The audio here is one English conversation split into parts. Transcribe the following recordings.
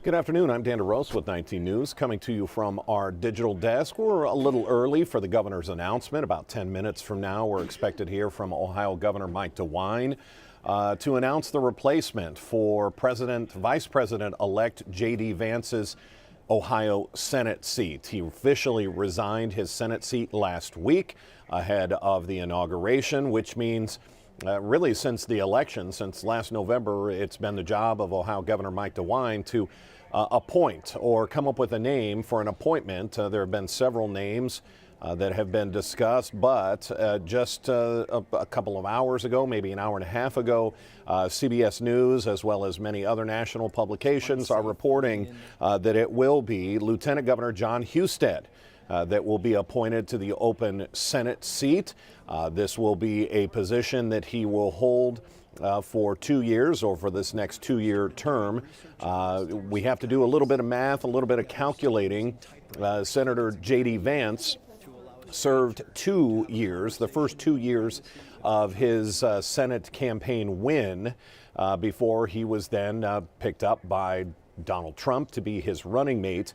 Good afternoon. I'm Dan DeRose with 19 News, coming to you from our digital desk. We're a little early for the governor's announcement. About 10 minutes from now, we're expected to hear from Ohio Governor Mike DeWine to announce the replacement for Vice President-elect J.D. Vance's Ohio Senate seat. He officially resigned his Senate seat last week ahead of the inauguration, which means really since the election, since last November, it's been the job of Ohio Governor Mike DeWine to appoint or come up with a name for an appointment. There have been several names that have been discussed, but just a couple of hours ago, maybe an hour and a half ago, CBS News, as well as many other national publications, are reporting that it will be Lieutenant Governor Jon Husted that will be appointed to the open Senate seat. This will be a position that he will hold for 2 years, or for this next 2-year term. We have to do a little bit of math, a little bit of calculating. Senator J.D. Vance served 2 years, the first 2 years of his Senate campaign win, before he was then picked up by Donald Trump to be his running mate,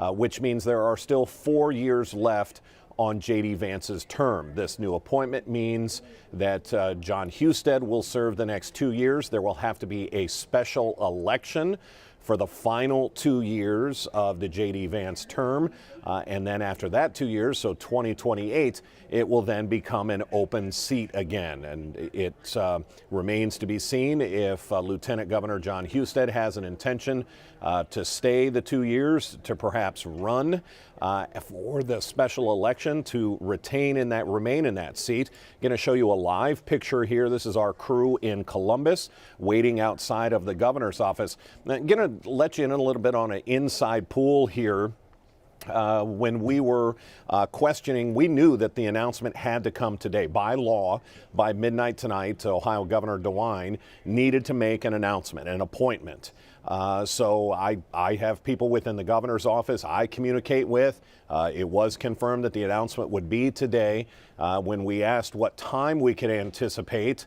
which means there are still 4 years left on J.D. Vance's term. This new appointment means that Jon Husted will serve the next 2 years. There will have to be a special election for the final 2 years of the J.D. Vance term. And then after that 2 years, so 2028, it will then become an open seat again. And it remains to be seen if Lieutenant Governor Jon Husted has an intention to stay the 2 years, to perhaps run for the special election to remain in that seat. Going to show you a live picture here. This is our crew in Columbus waiting outside of the governor's office. I'm going to let you in a little bit on an inside pool here. When we were questioning, we knew that the announcement had to come today. By law, by midnight tonight, Ohio Governor DeWine needed to make an announcement, an appointment. So I have people within the governor's office I communicate with. It was confirmed that the announcement would be today. When we asked what time we could anticipate,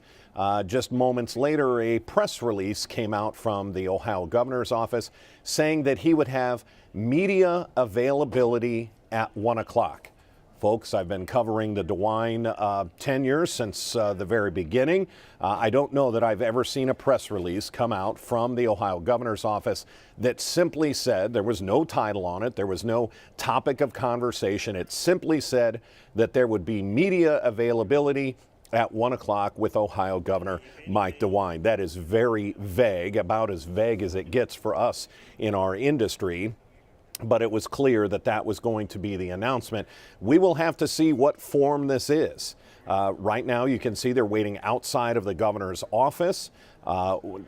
just moments later, a press release came out from the Ohio governor's office saying that he would have media availability at 1 o'clock. Folks, I've been covering the DeWine tenure since the very beginning. I don't know that I've ever seen a press release come out from the Ohio governor's office that simply said, there was no title on it, there was no topic of conversation. It simply said that there would be media availability at 1 o'clock with Ohio Governor Mike DeWine. That is very vague, about as vague as it gets for us in our industry. But it was clear that that was going to be the announcement. We will have to see what form this is. Right now, you can see they're waiting outside of the governor's office.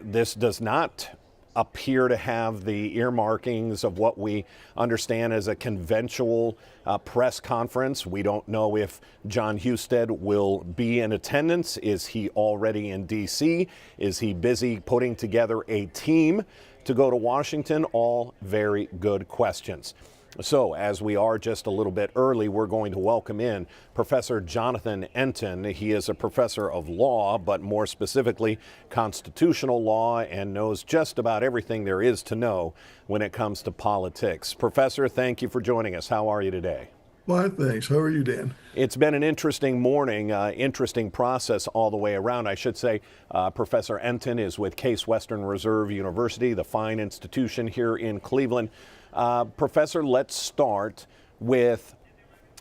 This does not appear to have the earmarkings of what we understand as a conventional press conference. We don't know if Jon Husted will be in attendance. Is he already in D.C.? Is he busy putting together a team to go to Washington? All very good questions. So as we are just a little bit early, we're going to welcome in Professor Jonathan Enton. He is a professor of law, but more specifically constitutional law, and knows just about everything there is to know when it comes to politics. Professor, thank you for joining us. How are you today? Well, thanks. How are you, Dan? It's been an interesting morning, interesting process all the way around. I should say Professor Enton is with Case Western Reserve University, the fine institution here in Cleveland. Professor, let's start with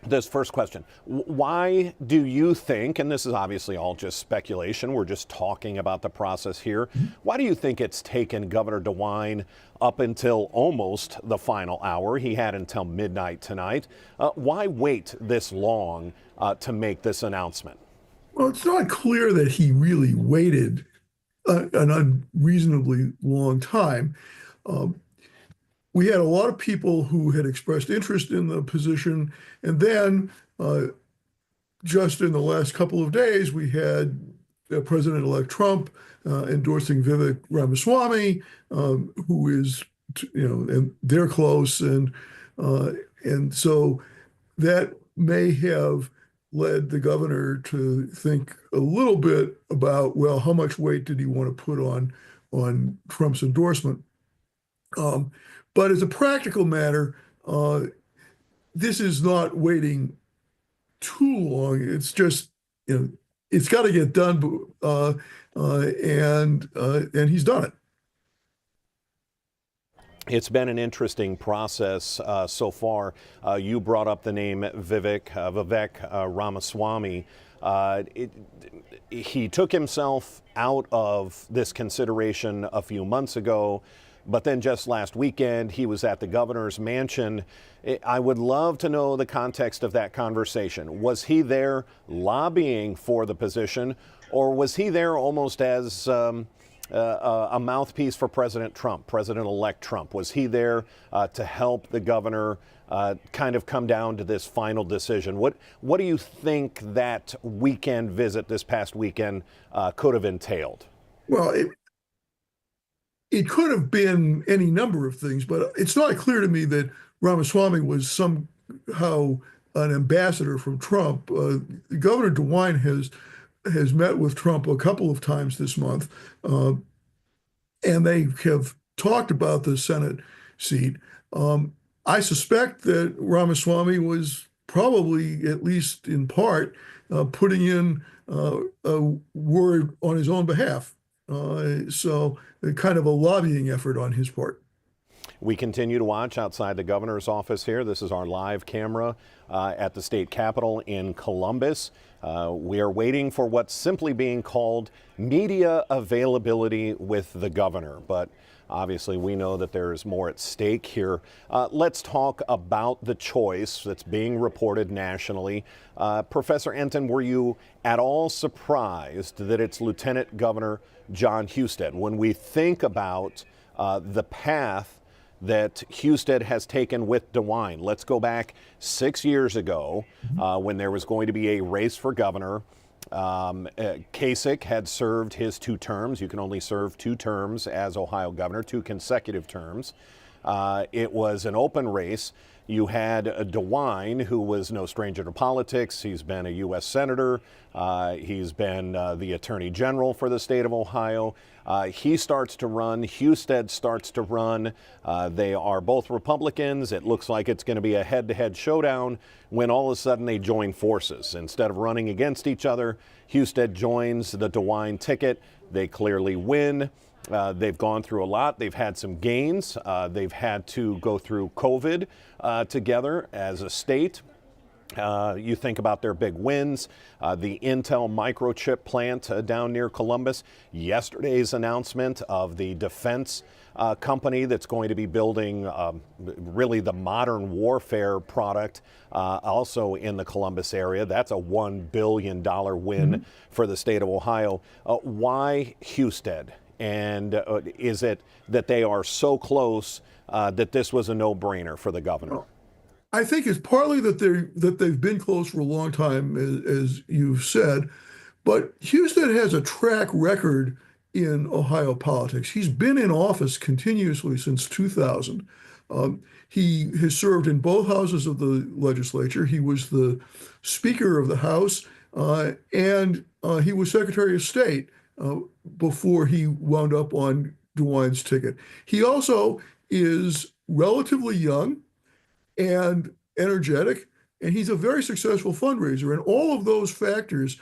this first question. Why do you think, and this is obviously all just speculation, we're just talking about the process here, why do you think it's taken Governor DeWine up until almost the final hour? He had until midnight tonight. Why wait this long to make this announcement? Well, it's not clear that he really waited an unreasonably long time. We had a lot of people who had expressed interest in the position, and then just in the last couple of days, we had President-elect Trump endorsing Vivek Ramaswamy, who is, and they're close, and so that may have led the governor to think a little bit about, well, how much weight did he want to put on Trump's endorsement? But as a practical matter, this is not waiting too long. It's just, it's got to get done, and he's done it. It's been an interesting process so far. You brought up the name Vivek Ramaswamy. He took himself out of this consideration a few months ago, but then just last weekend he was at the governor's mansion. I would love to know the context of that conversation. Was he there lobbying for the position, or was he there almost as a mouthpiece for President Trump, President-elect Trump? Was he there to help the governor kind of come down to this final decision? What do you think that weekend visit this past weekend could have entailed? Well, it could have been any number of things, but it's not clear to me that Ramaswamy was somehow an ambassador from Trump. Governor DeWine has met with Trump a couple of times this month, and they have talked about the Senate seat. I suspect that Ramaswamy was probably, at least in part, putting in a word on his own behalf. So kind of a lobbying effort on his part. We continue to watch outside the governor's office here. This is our live camera at the state capitol in Columbus. We are waiting for what's simply being called media availability with the governor, but obviously we know that there is more at stake here. Let's talk about the choice that's being reported nationally. Professor Enton, were you at all surprised that it's Lieutenant Governor Jon Husted? When we think about the path that Husted has taken with DeWine. Let's go back 6 years ago when there was going to be a race for governor. Kasich had served his 2 terms. You can only serve 2 terms as Ohio governor, 2 consecutive terms. It was an open race. You had DeWine, who was no stranger to politics. He's been a U.S. Senator. He's been the Attorney General for the state of Ohio. He starts to run. Husted starts to run. They are both Republicans. It looks like it's going to be a head-to-head showdown when all of a sudden they join forces. Instead of running against each other, Husted joins the DeWine ticket. They clearly win. They've gone through a lot. They've had some gains. They've had to go through COVID together as a state. You think about their big wins, the Intel microchip plant down near Columbus, yesterday's announcement of the defense company that's going to be building really the modern warfare product also in the Columbus area. That's a $1 billion win for the state of Ohio. Why Husted? And is it that they are so close that this was a no-brainer for the governor? I think it's partly that they've been close for a long time, as you've said, but Husted has a track record in Ohio politics. He's been in office continuously since 2000. He has served in both houses of the legislature. He was the Speaker of the House, and he was Secretary of State before he wound up on DeWine's ticket. He also is relatively young and energetic, and he's a very successful fundraiser. And all of those factors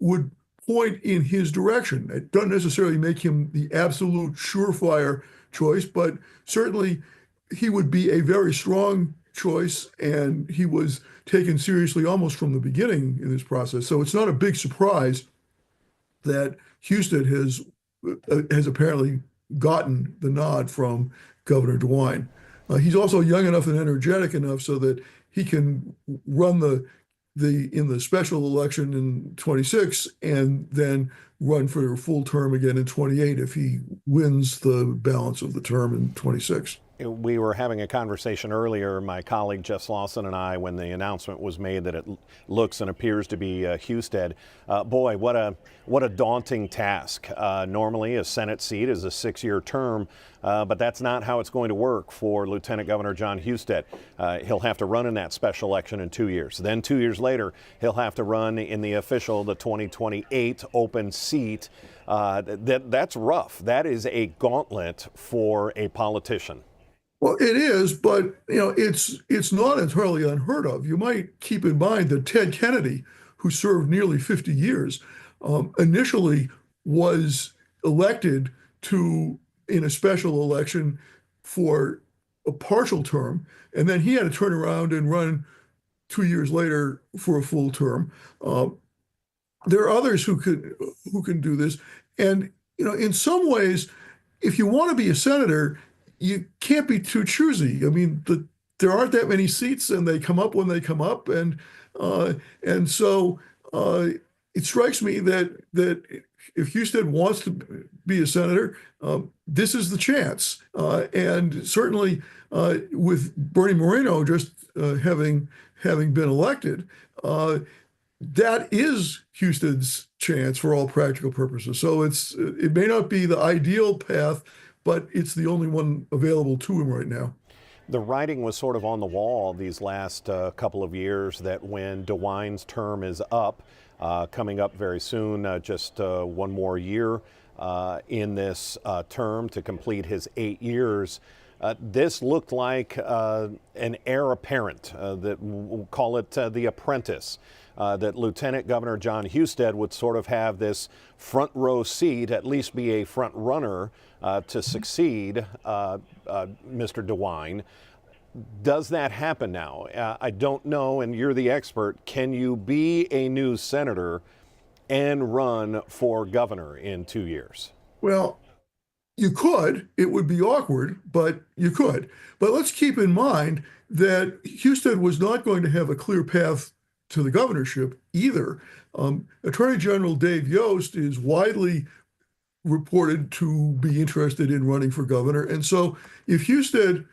would point in his direction. It doesn't necessarily make him the absolute surefire choice, but certainly he would be a very strong choice, and he was taken seriously almost from the beginning in this process. So it's not a big surprise that Husted has apparently gotten the nod from Governor DeWine. He's also young enough and energetic enough so that he can run in the special election in 26 and then run for a full term again in 28 if he wins the balance of the term in 26. We were having a conversation earlier, my colleague Jess Lawson and I, when the announcement was made that it looks and appears to be Husted. Boy, what a daunting task. Normally, a Senate seat is a 6-year term, but that's not how it's going to work for Lieutenant Governor Jon Husted. He'll have to run in that special election in 2 years. Then 2 years later, he'll have to run in the 2028 open seat. That's rough. That is a gauntlet for a politician. Well, it is, but it's not entirely unheard of. You might keep in mind that Ted Kennedy, who served nearly 50 years, initially was elected to in a special election for a partial term, and then he had to turn around and run 2 years later for a full term. Uh, there are others who can do this, and in some ways, if you want to be a senator, you can't be too choosy. I mean, there aren't that many seats, and they come up when they come up, uh, and so uh, it strikes me that if Husted wants to be a senator, this is the chance. And certainly, with Bernie Moreno just having been elected, that is Houston's chance for all practical purposes. So it may not be the ideal path, but it's the only one available to him right now. The writing was sort of on the wall these last couple of years that when DeWine's term is up, coming up very soon, just one more year in this term to complete his 8 years. This looked like an heir apparent, that we'll call it the apprentice, that Lieutenant Governor John Husted would sort of have this front row seat, at least be a front runner to succeed Mr. DeWine. Does that happen now? I don't know, and you're the expert. Can you be a new senator and run for governor in 2 years? Well, you could. It would be awkward, but you could. But let's keep in mind that Houston was not going to have a clear path to the governorship either. Attorney General Dave Yost is widely reported to be interested in running for governor, and so if Houston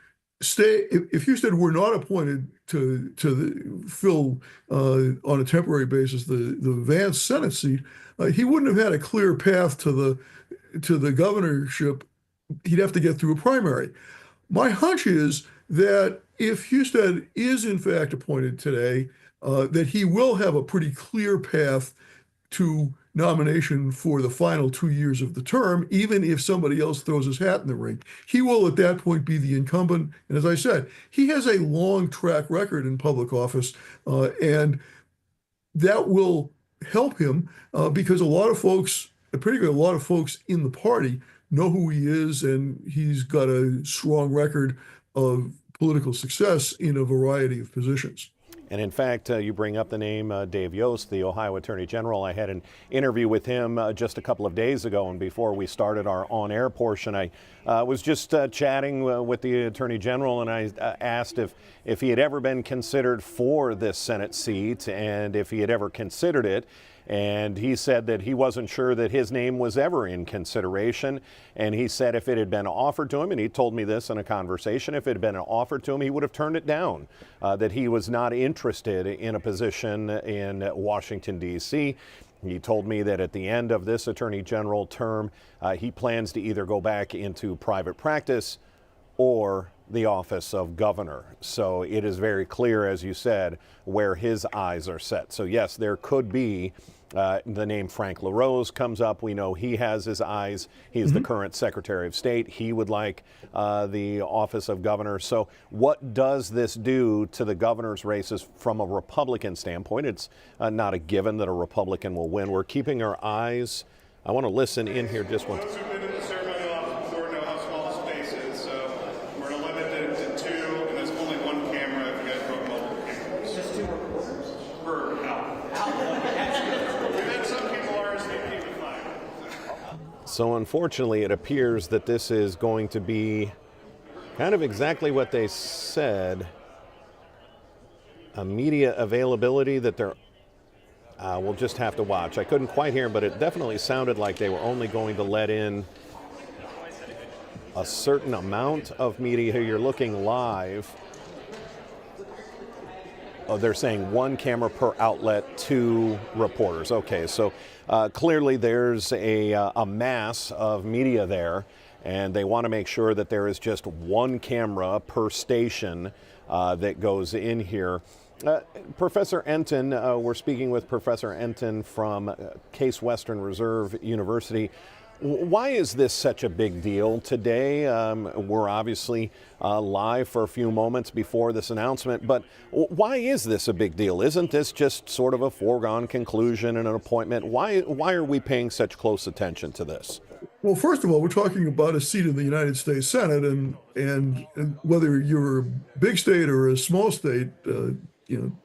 were not appointed to fill on a temporary basis the Vance Senate seat, he wouldn't have had a clear path to the governorship. He'd have to get through a primary. My hunch is that if Husted is in fact appointed today, that he will have a pretty clear path to nomination for the final 2 years of the term, even if somebody else throws his hat in the ring. He will at that point be the incumbent. And as I said, he has a long track record in public office, and that will help him because a lot of folks, particularly a lot of folks in the party, know who he is, and he's got a strong record of political success in a variety of positions. And in fact, you bring up the name Dave Yost, the Ohio Attorney General. I had an interview with him just a couple of days ago, and before we started our on-air portion, I was just chatting with the Attorney General, and I asked if he had ever been considered for this Senate seat and if he had ever considered it. And he said that he wasn't sure that his name was ever in consideration. And he said if it had been offered to him, and he told me this in a conversation, if it had been offered to him, he would have turned it down, that he was not interested in a position in Washington, D.C. He told me that at the end of this Attorney General term, he plans to either go back into private practice or the office of governor. So it is very clear, as you said, where his eyes are set. So yes, there could be the name Frank LaRose comes up. We know he has his eyes. He's the current Secretary of State. He would like the office of governor. So what does this do to the governor's races from a Republican standpoint? It's not a given that a Republican will win. We're keeping our eyes. I want to listen in here just one. So unfortunately, it appears that this is going to be kind of exactly what they said. A media availability that they're, we'll just have to watch. I couldn't quite hear, but it definitely sounded like they were only going to let in a certain amount of media. Here you're looking live. Oh, they're saying one camera per outlet, 2 reporters. Okay, so clearly there's a mass of media there, and they want to make sure that there is just one camera per station that goes in here. Professor Enton, we're speaking with Professor Enton from Case Western Reserve University. Why is this such a big deal today? We're obviously live for a few moments before this announcement, but why is this a big deal? Isn't this just sort of a foregone conclusion and an appointment? Why are we paying such close attention to this? Well, first of all, we're talking about a seat in the United States Senate, and whether you're a big state or a small state,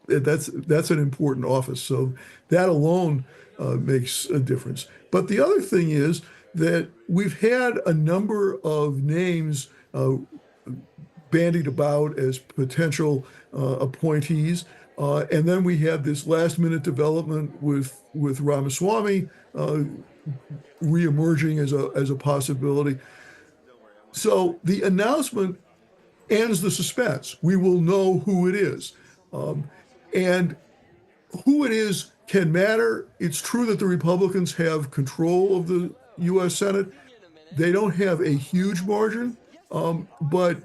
that's an important office. So that alone makes a difference. But the other thing is that we've had a number of names bandied about as potential appointees. And then we had this last minute development with Ramaswamy reemerging as a possibility. So the announcement ends the suspense. We will know who it is. And who it is can matter. It's true that the Republicans have control of the U.S. Senate. They don't have a huge margin, but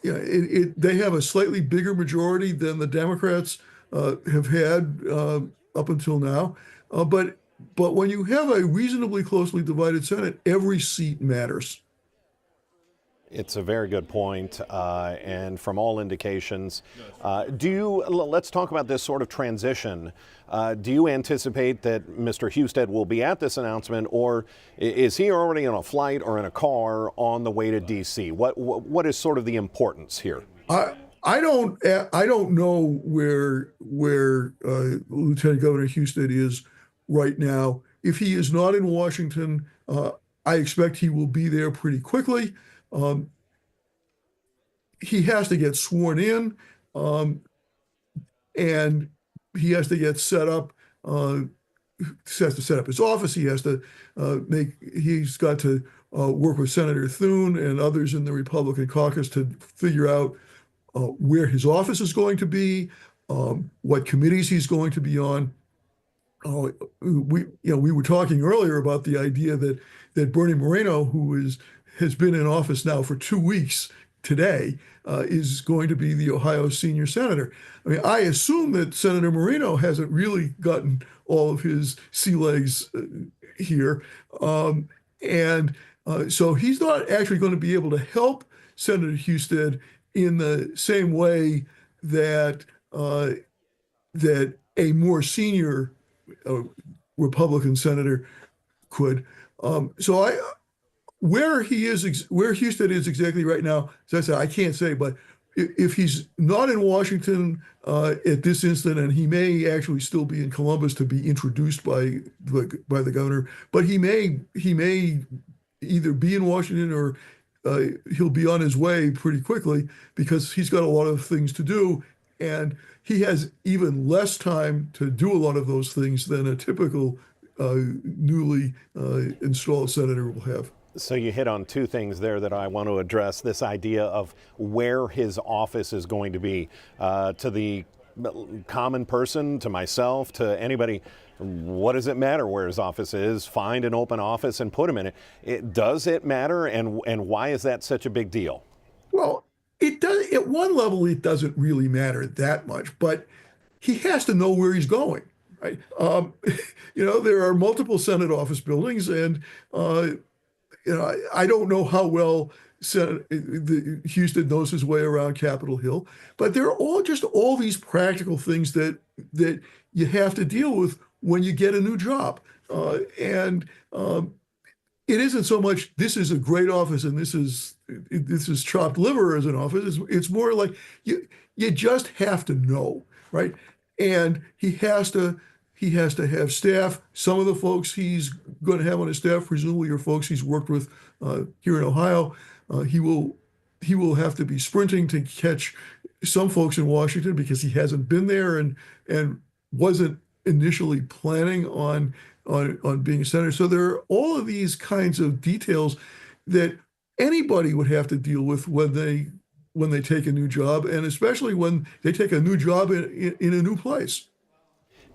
they have a slightly bigger majority than the Democrats have had up until now. But when you have a reasonably closely divided Senate, every seat matters. It's a very good point, and from all indications, let's talk about this sort of transition. Do you anticipate that Mr. Husted will be at this announcement, or is he already on a flight or in a car on the way to D.C.? What is sort of the importance here? I don't know where Lieutenant Governor Husted is right now. If he is not in Washington, I expect he will be there pretty quickly. He has to get sworn in, and he has to get set up. He has to set up his office. He's got to work with Senator Thune and others in the Republican caucus to figure out where his office is going to be, what committees he's going to be on. We were talking earlier about the idea that Bernie Moreno, who has been in office now for 2 weeks today, is going to be the Ohio senior senator. I mean, I assume that Senator Moreno hasn't really gotten all of his sea legs here. So he's not actually going to be able to help Senator Husted in the same way that a more senior Republican senator could. Where Husted is exactly right now, as I said, I can't say, but if he's not in Washington at this instant, and he may actually still be in Columbus to be introduced by the governor, but he may either be in Washington or he'll be on his way pretty quickly because he's got a lot of things to do, and he has even less time to do a lot of those things than a typical newly installed senator will have. So you hit on two things there that I want to address. This idea of where his office is going to be. To the common person, to myself, to anybody, what does it matter where his office is? Find an open office and put him in it. Does it matter, and why is that such a big deal? Well, it does. At one level, it doesn't really matter that much, but he has to know where he's going, right? There are multiple Senate office buildings, and I don't know how well Husted knows his way around Capitol Hill, but there are all these practical things that you have to deal with when you get a new job, and it isn't so much this is a great office and this is chopped liver as an office. It's more like you just have to know, right? And he has to have staff. Some of the folks he's going to have on his staff presumably are folks he's worked with here in Ohio. He will have to be sprinting to catch some folks in Washington because he hasn't been there and wasn't initially planning on being a senator. So there are all of these kinds of details that anybody would have to deal with when they take a new job, and especially when they take a new job in a new place.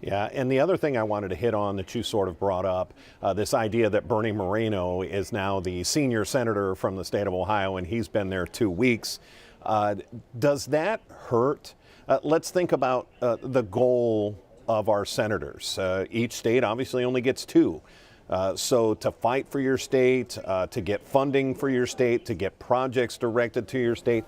Yeah, and the other thing I wanted to hit on that you sort of brought up, this idea that Bernie Moreno is now the senior senator from the state of Ohio, and he's been there 2 weeks. Does that hurt? Let's think about the goal of our senators. Each state obviously only gets 2. So to fight for your state, to get funding for your state, to get projects directed to your state,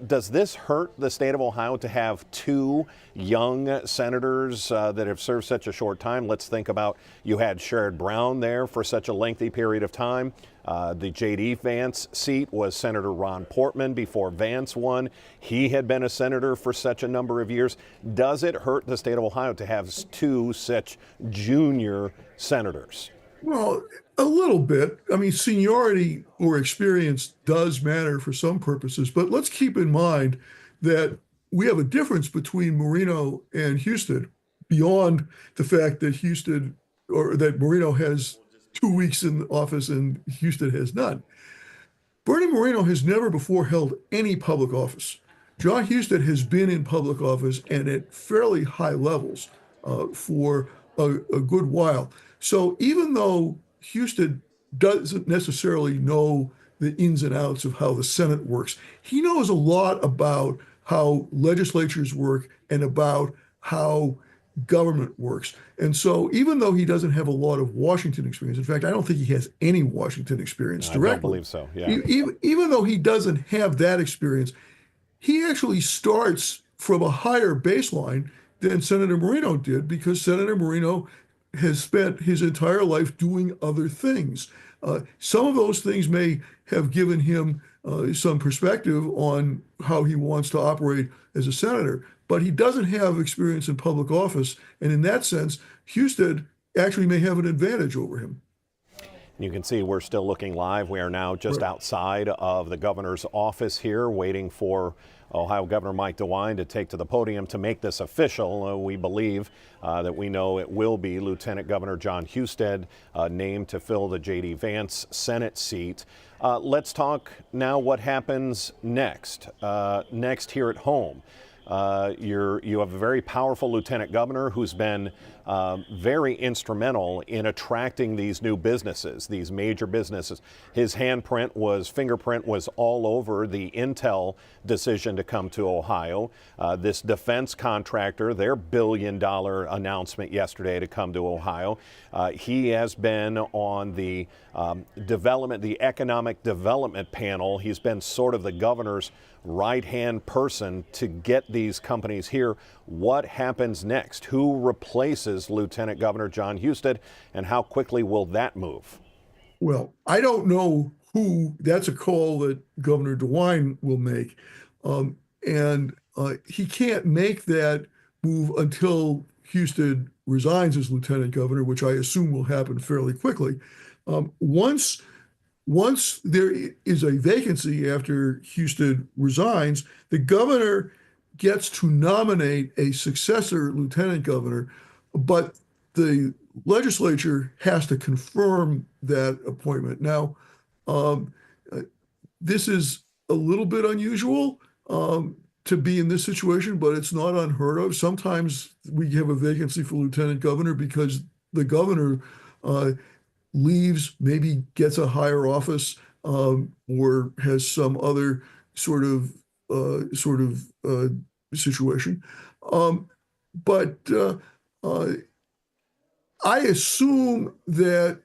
does this hurt the state of Ohio to have two young senators that have served such a short time? Let's think about, you had Sherrod Brown there for such a lengthy period of time. The J.D. Vance seat was Senator Ron Portman before Vance won. He had been a senator for such a number of years. Does it hurt the state of Ohio to have two such junior senators? Well, a little bit. I mean, seniority or experience does matter for some purposes, but let's keep in mind that we have a difference between Moreno and Houston beyond the fact that Moreno has 2 weeks in office and Houston has none. Bernie Moreno has never before held any public office. John Houston has been in public office and at fairly high levels for a good while. So even though Houston doesn't necessarily know the ins and outs of how the Senate works, he knows a lot about how legislatures work and about how government works. And so even though he doesn't have a lot of Washington experience, in fact, I don't think he has any Washington experience directly. I don't believe so, yeah. Even though he doesn't have that experience, he actually starts from a higher baseline than Senator Moreno did, because Senator Moreno has spent his entire life doing other things. Some of those things may have given him some perspective on how he wants to operate as a senator, but he doesn't have experience in public office. And in that sense, Houston actually may have an advantage over him. You can see we're still looking live. We are now just outside of the governor's office here, waiting for Ohio Governor Mike DeWine to take to the podium to make this official. We believe that we know it will be Lieutenant Governor John Husted named to fill the J.D. Vance Senate seat. Let's talk now what happens next. Next here at home. You have a very powerful lieutenant governor who's been very instrumental in attracting these new businesses, these major businesses. His fingerprint was all over the Intel decision to come to Ohio. This defense contractor, their billion-dollar announcement yesterday to come to Ohio. He has been on the economic development panel. He's been sort of the governor's right-hand person to get these companies here. What happens next? Who replaces Lieutenant Governor John Husted, and how quickly will that move? Well, I don't know who. That's a call that Governor DeWine will make. He can't make that move until Husted resigns as lieutenant governor, which I assume will happen fairly quickly. Once there is a vacancy after Husted resigns, the governor gets to nominate a successor lieutenant governor, but the legislature has to confirm that appointment. Now, this is a little bit unusual to be in this situation, but it's not unheard of. Sometimes we have a vacancy for lieutenant governor because the governor leaves, maybe gets a higher office, or has some other sort of situation. But I assume that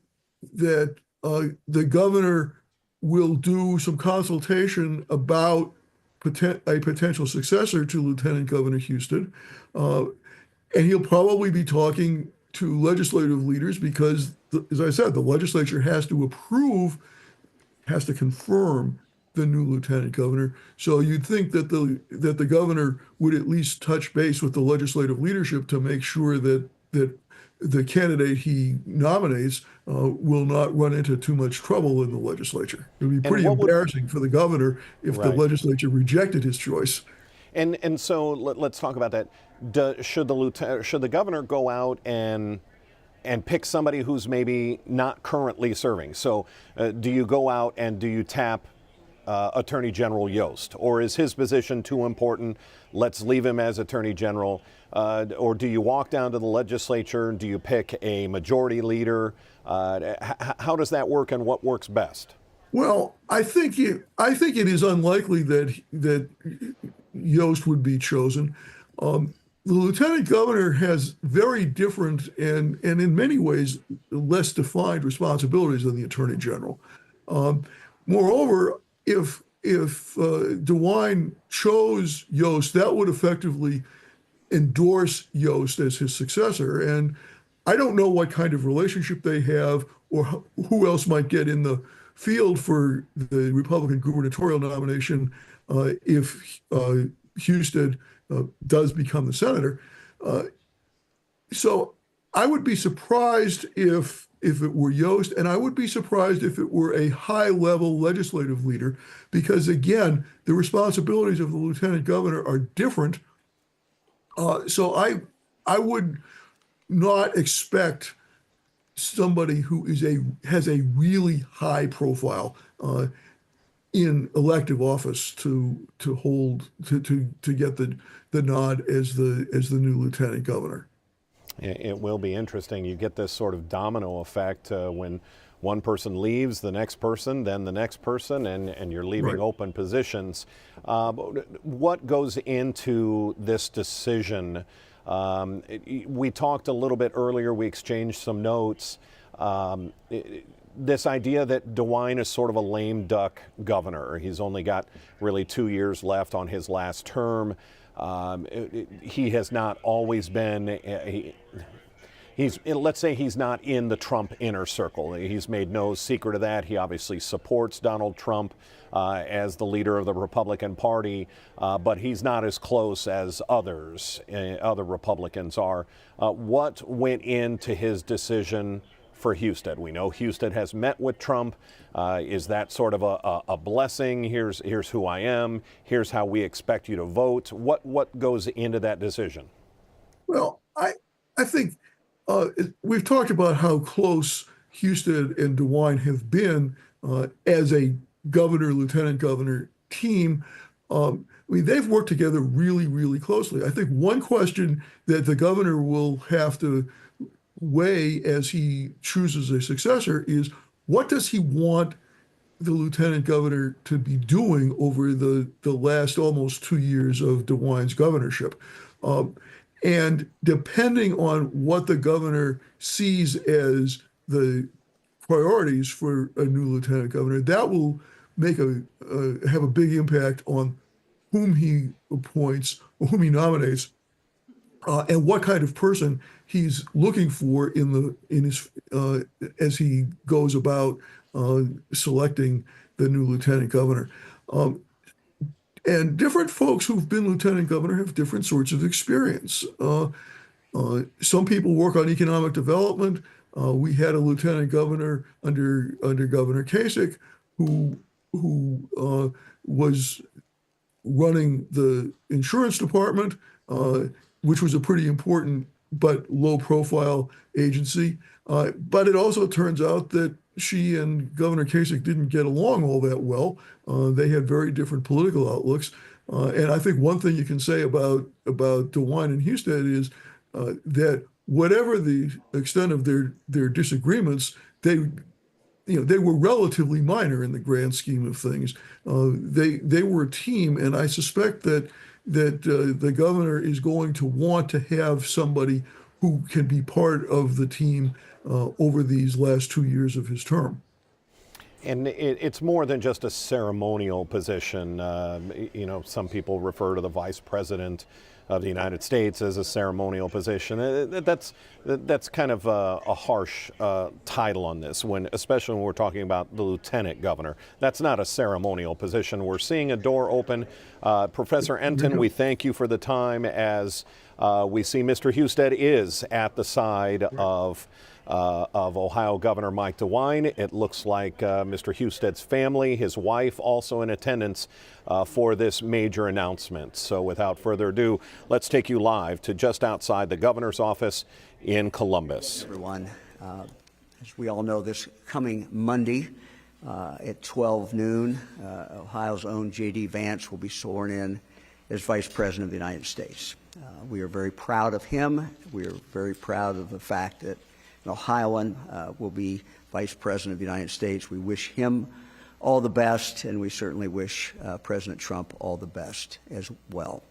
the governor will do some consultation about a potential successor to Lieutenant Governor Husted, and he'll probably be talking to legislative leaders because, as I said, the legislature has to confirm the new lieutenant governor. So you'd think that the governor would at least touch base with the legislative leadership to make sure that the candidate he nominates will not run into too much trouble in the legislature. It would be pretty embarrassing for the governor if the legislature rejected his choice. And so let's talk about that. Should the governor go out and pick somebody who's maybe not currently serving? So do you go out and do you tap Attorney General Yost, or is his position too important? Let's leave him as Attorney General. Or do you walk down to the legislature? Do you pick a majority leader? How does that work, and what works best? Well, I think it is unlikely that Yost would be chosen. the lieutenant governor has very different and in many ways less defined responsibilities than the attorney general. Um, Moreover, if DeWine chose Yost, that would effectively endorse Yost as his successor. And I don't know what kind of relationship they have or who else might get in the field for the Republican gubernatorial nomination if Husted does become the senator. Uh, so I would be surprised if it were Yost, and I would be surprised if it were a high-level legislative leader, because again, the responsibilities of the lieutenant governor are different. So I would not expect somebody who has a really high profile in elective office to get the nod as the new lieutenant governor. It will be interesting. You get this sort of domino effect when one person leaves, the next person, then the next person, and you're leaving Right. open positions. What goes into this decision? We talked a little bit earlier, we exchanged some notes. This idea that DeWine is sort of a lame duck governor. He's only got really 2 years left on his last term. He has not always been, let's say he's not in the Trump inner circle. He's made no secret of that. He obviously supports Donald Trump as the leader of the Republican Party, but he's not as close as other Republicans are. What went into his decision for Husted? We know Husted has met with Trump. Is that sort of a blessing? Here's who I am. Here's how we expect you to vote. What goes into that decision? Well, I think we've talked about how close Husted and DeWine have been as a governor, lieutenant governor team. I mean, they've worked together really, really closely. I think one question that the governor will have to weigh as he chooses a successor is, what does he want the lieutenant governor to be doing over the last almost 2 years of DeWine's governorship? And depending on what the governor sees as the priorities for a new lieutenant governor, that will have a big impact on whom he appoints or whom he nominates, and what kind of person he's looking for in his as he goes about selecting the new lieutenant governor. And different folks who've been lieutenant governor have different sorts of experience. Some people work on economic development. We had a lieutenant governor under Governor Kasich who was running the insurance department, which was a pretty important but low-profile agency. But it also turns out that she and Governor Kasich didn't get along all that well. They had very different political outlooks. And I think one thing you can say about DeWine and Husted is that whatever the extent of their disagreements, they were relatively minor in the grand scheme of things. They were a team, and I suspect that the governor is going to want to have somebody who can be part of the team over these last 2 years of his term. And it's more than just a ceremonial position. Some people refer to the vice president of the United States as a ceremonial position. That's kind of a harsh title on this, especially when we're talking about the lieutenant governor. That's not a ceremonial position. We're seeing a door open. Professor Enton, we thank you for the time as we see Mr. Husted is at the side of Ohio Governor Mike DeWine. It looks like Mr. Husted's family, his wife, also in attendance for this major announcement. So without further ado, let's take you live to just outside the governor's office in Columbus. Everyone, as we all know, this coming Monday at 12 noon, Ohio's own J.D. Vance will be sworn in as Vice President of the United States. We are very proud of him. We are very proud of the fact that an Ohioan will be Vice President of the United States. We wish him all the best, and we certainly wish President Trump all the best as well.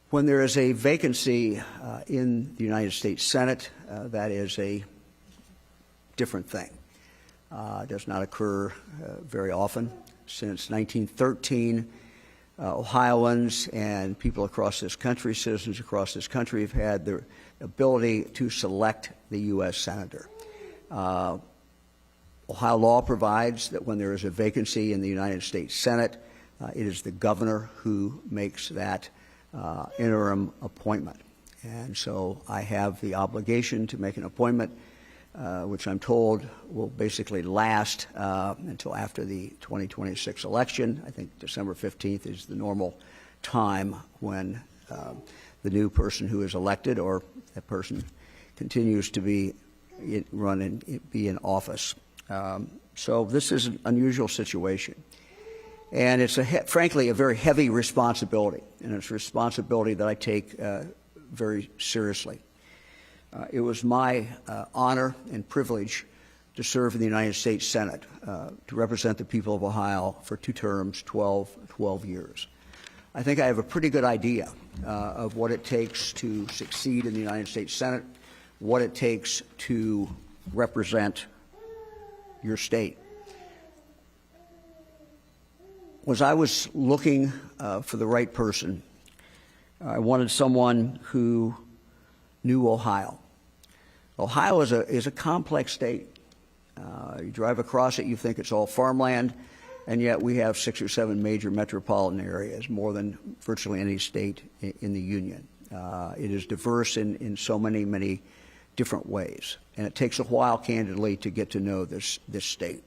When there is a vacancy in the United States Senate, that is a different thing. It does not occur very often. Since 1913, Ohioans and people across this country, citizens across this country, have had the ability to select the U.S. Senator. Ohio law provides that when there is a vacancy in the United States Senate, it is the governor who makes that interim appointment. And so I have the obligation to make an appointment, which I'm told will basically last until after the 2026 election. I think December 15th is the normal time when the new person who is elected or that person continues to be in office. So this is an unusual situation. And it's, frankly, a very heavy responsibility, and it's a responsibility that I take very seriously. It was my honor and privilege to serve in the United States Senate, to represent the people of Ohio for 2 terms, 12 years. I think I have a pretty good idea of what it takes to succeed in the United States Senate, what it takes to represent your state. As I was looking for the right person, I wanted someone who knew Ohio. Ohio is a complex state. You drive across it, you think it's all farmland, and yet we have 6 or 7 major metropolitan areas, more than virtually any state in the Union. It is diverse in so many different ways, and it takes a while, candidly, to get to know this state.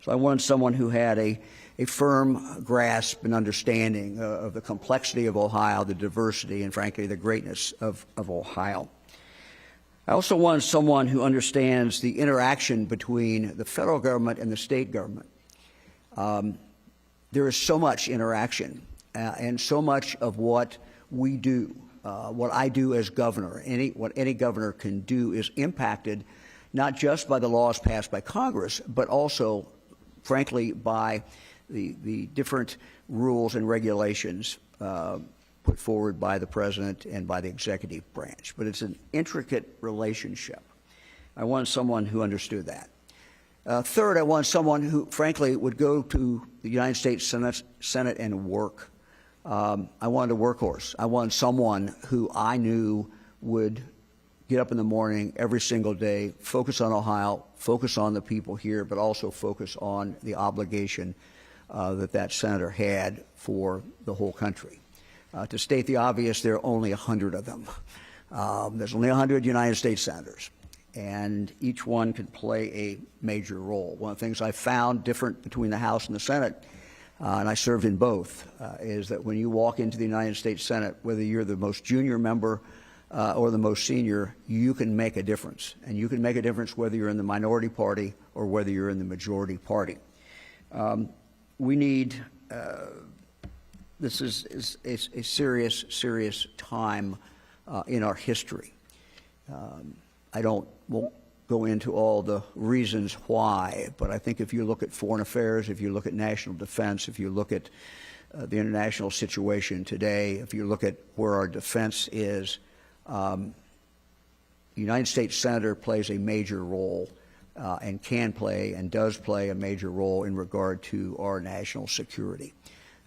So I wanted someone who had a firm grasp and understanding of the complexity of Ohio, the diversity, and frankly, the greatness of Ohio. I also wanted someone who understands the interaction between the federal government and the state government. There is so much interaction, and so much of what we do, what I do as governor, what any governor can do is impacted not just by the laws passed by Congress, but also, frankly, by the different rules and regulations put forward by the president and by the executive branch. But it's an intricate relationship. I wanted someone who understood that. Third, I wanted someone who, frankly, would go to the United States Senate and work. I wanted a workhorse. I wanted someone who I knew would get up in the morning every single day, focus on Ohio, focus on the people here, but also focus on the obligation that senator had for the whole country. To state the obvious, there are only 100 of them. There's only 100 United States senators, and each one can play a major role. One of the things I found different between the House and the Senate, and I served in both, is that when you walk into the United States Senate, whether you're the most junior member or the most senior, you can make a difference. And you can make a difference whether you're in the minority party or whether you're in the majority party. We need, this is a serious time in our history. I won't go into all the reasons why, but I think if you look at foreign affairs, if you look at national defense, if you look at the international situation today, if you look at where our defense is, the United States Senator plays a major role and can play and does play a major role in regard to our national security.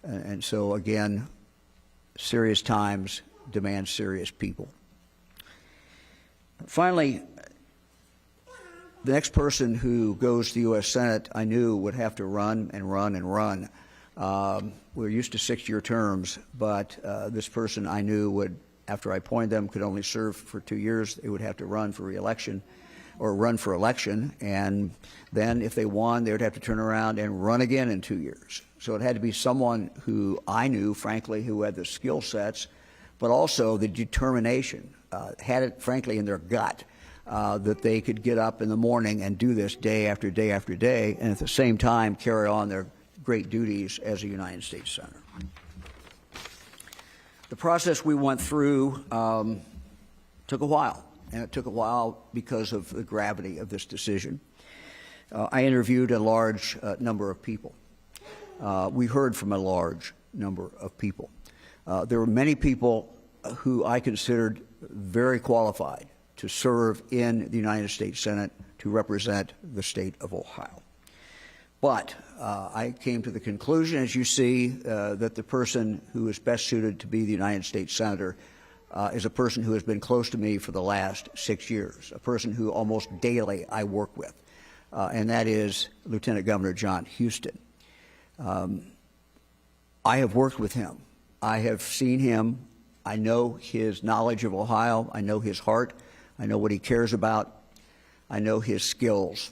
And so, again, serious times demand serious people. Finally, the next person who goes to the U.S. Senate, I knew would have to run and run and run. We're used to 6-year terms, but this person I knew would, after I appointed them, could only serve for 2 years. They would have to run for re-election or run for election, and then if they won, they would have to turn around and run again in 2 years. So it had to be someone who I knew, frankly, who had the skill sets, but also the determination, had it, frankly, in their gut, that they could get up in the morning and do this day after day after day, and at the same time carry on their great duties as a United States Senator. The process we went through took a while, and it took a while because of the gravity of this decision. I interviewed a large number of people. We heard from a large number of people. There were many people who I considered very qualified to serve in the United States Senate to represent the state of Ohio. But I came to the conclusion, as you see, that the person who is best suited to be the United States Senator is a person who has been close to me for the last 6 years, a person who almost daily I work with, and that is Lieutenant Governor John Husted. I have worked with him. I have seen him. I know his knowledge of Ohio. I know his heart. I know what he cares about. I know his skills.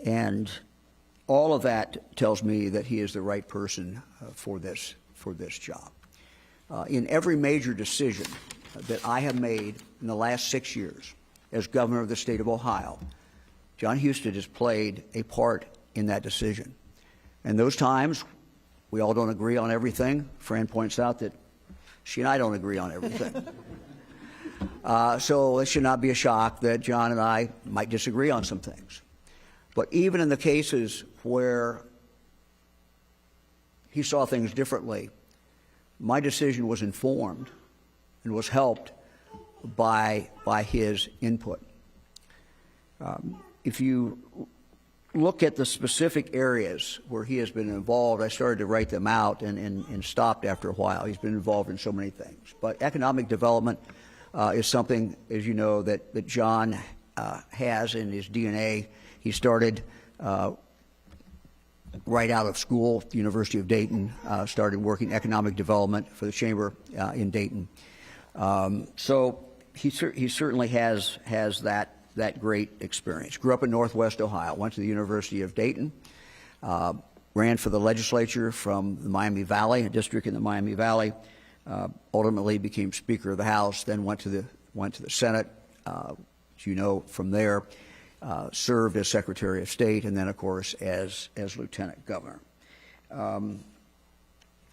And all of that tells me that he is the right person for this job. In every major decision that I have made in the last 6 years as governor of the state of Ohio, John Husted has played a part in that decision. And those times, we all don't agree on everything. Fran points out that she and I don't agree on everything. So it should not be a shock that John and I might disagree on some things. But even in the cases where he saw things differently, my decision was informed and was helped by his input. If you look at the specific areas where he has been involved, I started to write them out and stopped after a while. He's been involved in so many things. But economic development is something, as you know, that John has in his DNA. He started right out of school at the University of Dayton, started working economic development for the Chamber in Dayton. So he certainly has that great experience. Grew up in Northwest Ohio, went to the University of Dayton, ran for the legislature from the Miami Valley, a district in the Miami Valley, ultimately became Speaker of the House, then went to the Senate, as you know from there, served as Secretary of State, and then, of course, as Lieutenant Governor.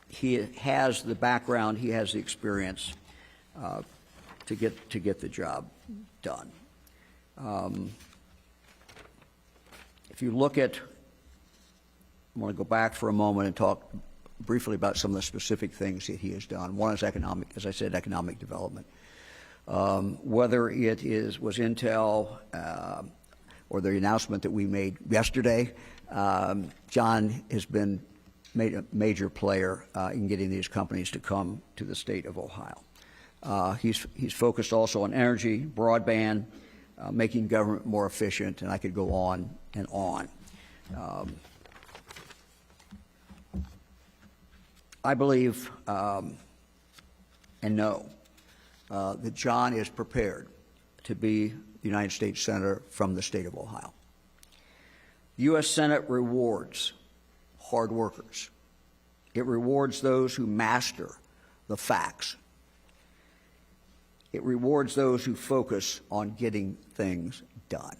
He has the background, he has the experience to get the job done. If you look at, I want to go back for a moment and talk briefly about some of the specific things that he has done. One is economic, as I said, economic development. Whether it was Intel or the announcement that we made yesterday, John has been made a major player in getting these companies to come to the state of Ohio. He's focused also on energy, broadband, making government more efficient, and I could go on and on. I believe and know that John is prepared to be the United States Senator from the state of Ohio. The U.S. Senate rewards hard workers. It rewards those who master the facts. It rewards those who focus on getting things done.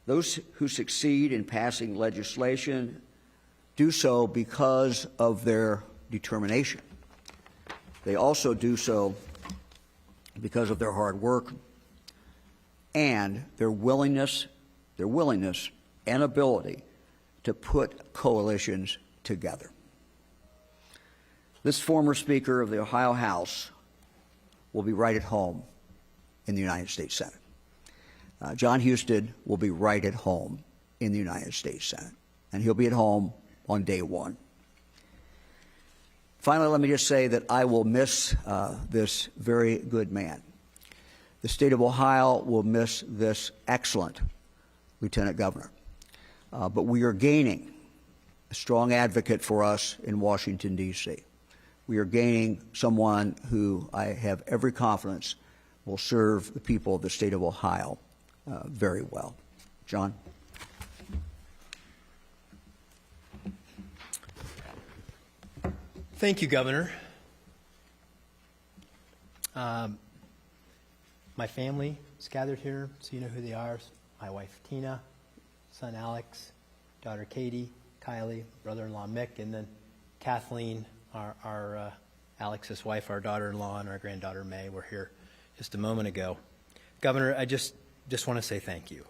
Those who succeed in passing legislation do so because of their determination. They also do so because of their hard work and their willingness and ability to put coalitions together. This former Speaker of the Ohio House will be right at home in the United States Senate. John Husted will be right at home in the United States Senate, and he'll be at home on day one. Finally, let me just say that I will miss this very good man. The state of Ohio will miss this excellent Lieutenant Governor. But we are gaining a strong advocate for us in Washington, D.C. We are gaining someone who I have every confidence will serve the people of the state of Ohio very well. John? Thank you, Governor. My family is gathered here, so you know who they are. My wife, Tina, son, Alex, daughter, Katie, Kylie, brother-in-law, Mick, and then Kathleen, our Alex's wife, our daughter-in-law, and our granddaughter, May, were here just a moment ago. Governor, I just want to say thank you.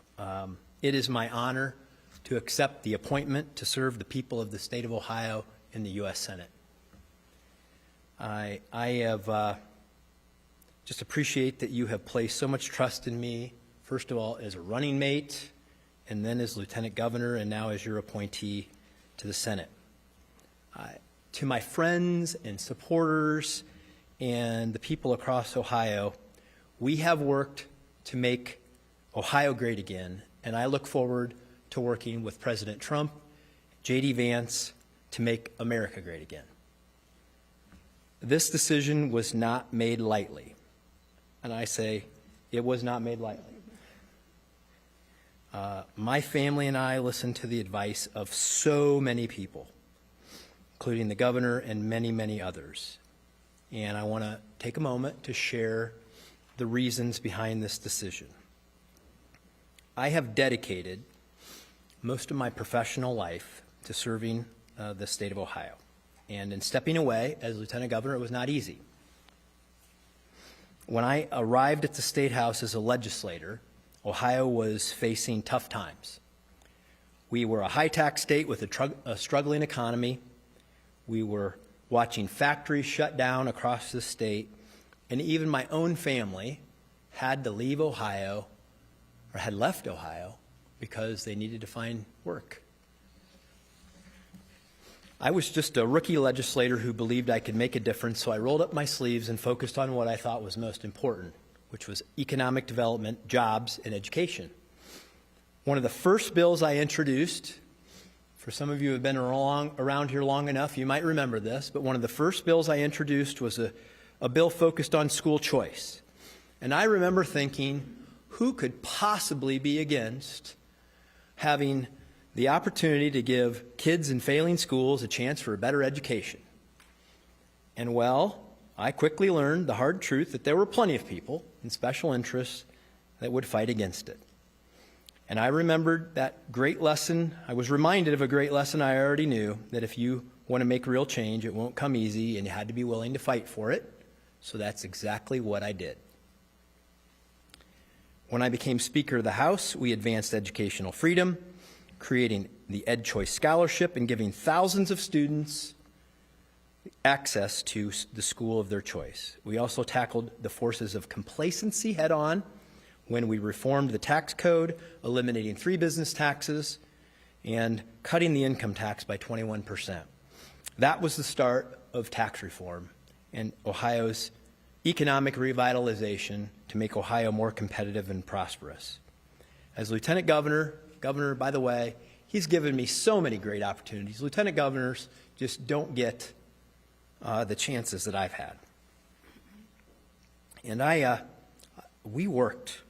It is my honor to accept the appointment to serve the people of the state of Ohio in the U.S. Senate. I have just appreciate that you have placed so much trust in me, first of all, as a running mate, and then as Lieutenant Governor, and now as your appointee to the Senate. To my friends and supporters and the people across Ohio, we have worked to make Ohio great again, and I look forward to working with President Trump, J.D. Vance, to make America great again. This decision was not made lightly, and I say it was not made lightly. My family and I listened to the advice of so many people, including the governor and many, many others. And I want to take a moment to share the reasons behind this decision. I have dedicated most of my professional life to serving the state of Ohio. And in stepping away as Lieutenant Governor, it was not easy. When I arrived at the State House as a legislator, Ohio was facing tough times. We were a high-tax state with a struggling economy. We were watching factories shut down across the state, and even my own family had to leave Ohio, or had left Ohio, because they needed to find work. I was just a rookie legislator who believed I could make a difference, so I rolled up my sleeves and focused on what I thought was most important, which was economic development, jobs, and education. One of the first bills I introduced, for some of you who have been around here long enough, you might remember this, but one of the first bills I introduced was a bill focused on school choice. And I remember thinking, who could possibly be against having the opportunity to give kids in failing schools a chance for a better education? And well, I quickly learned the hard truth that there were plenty of people and special interests that would fight against it. And I remembered that great lesson. I was reminded of a great lesson I already knew, that if you want to make real change, it won't come easy, and you had to be willing to fight for it. So that's exactly what I did. When I became Speaker of the House, we advanced educational freedom, creating the Ed Choice Scholarship and giving thousands of students access to the school of their choice. We also tackled the forces of complacency head-on when we reformed the tax code, eliminating 3 business taxes and cutting the income tax by 21%. That was the start of tax reform and Ohio's economic revitalization to make Ohio more competitive and prosperous. As Lieutenant Governor, by the way, he's given me so many great opportunities. Lieutenant governors just don't get the chances that I've had. And we worked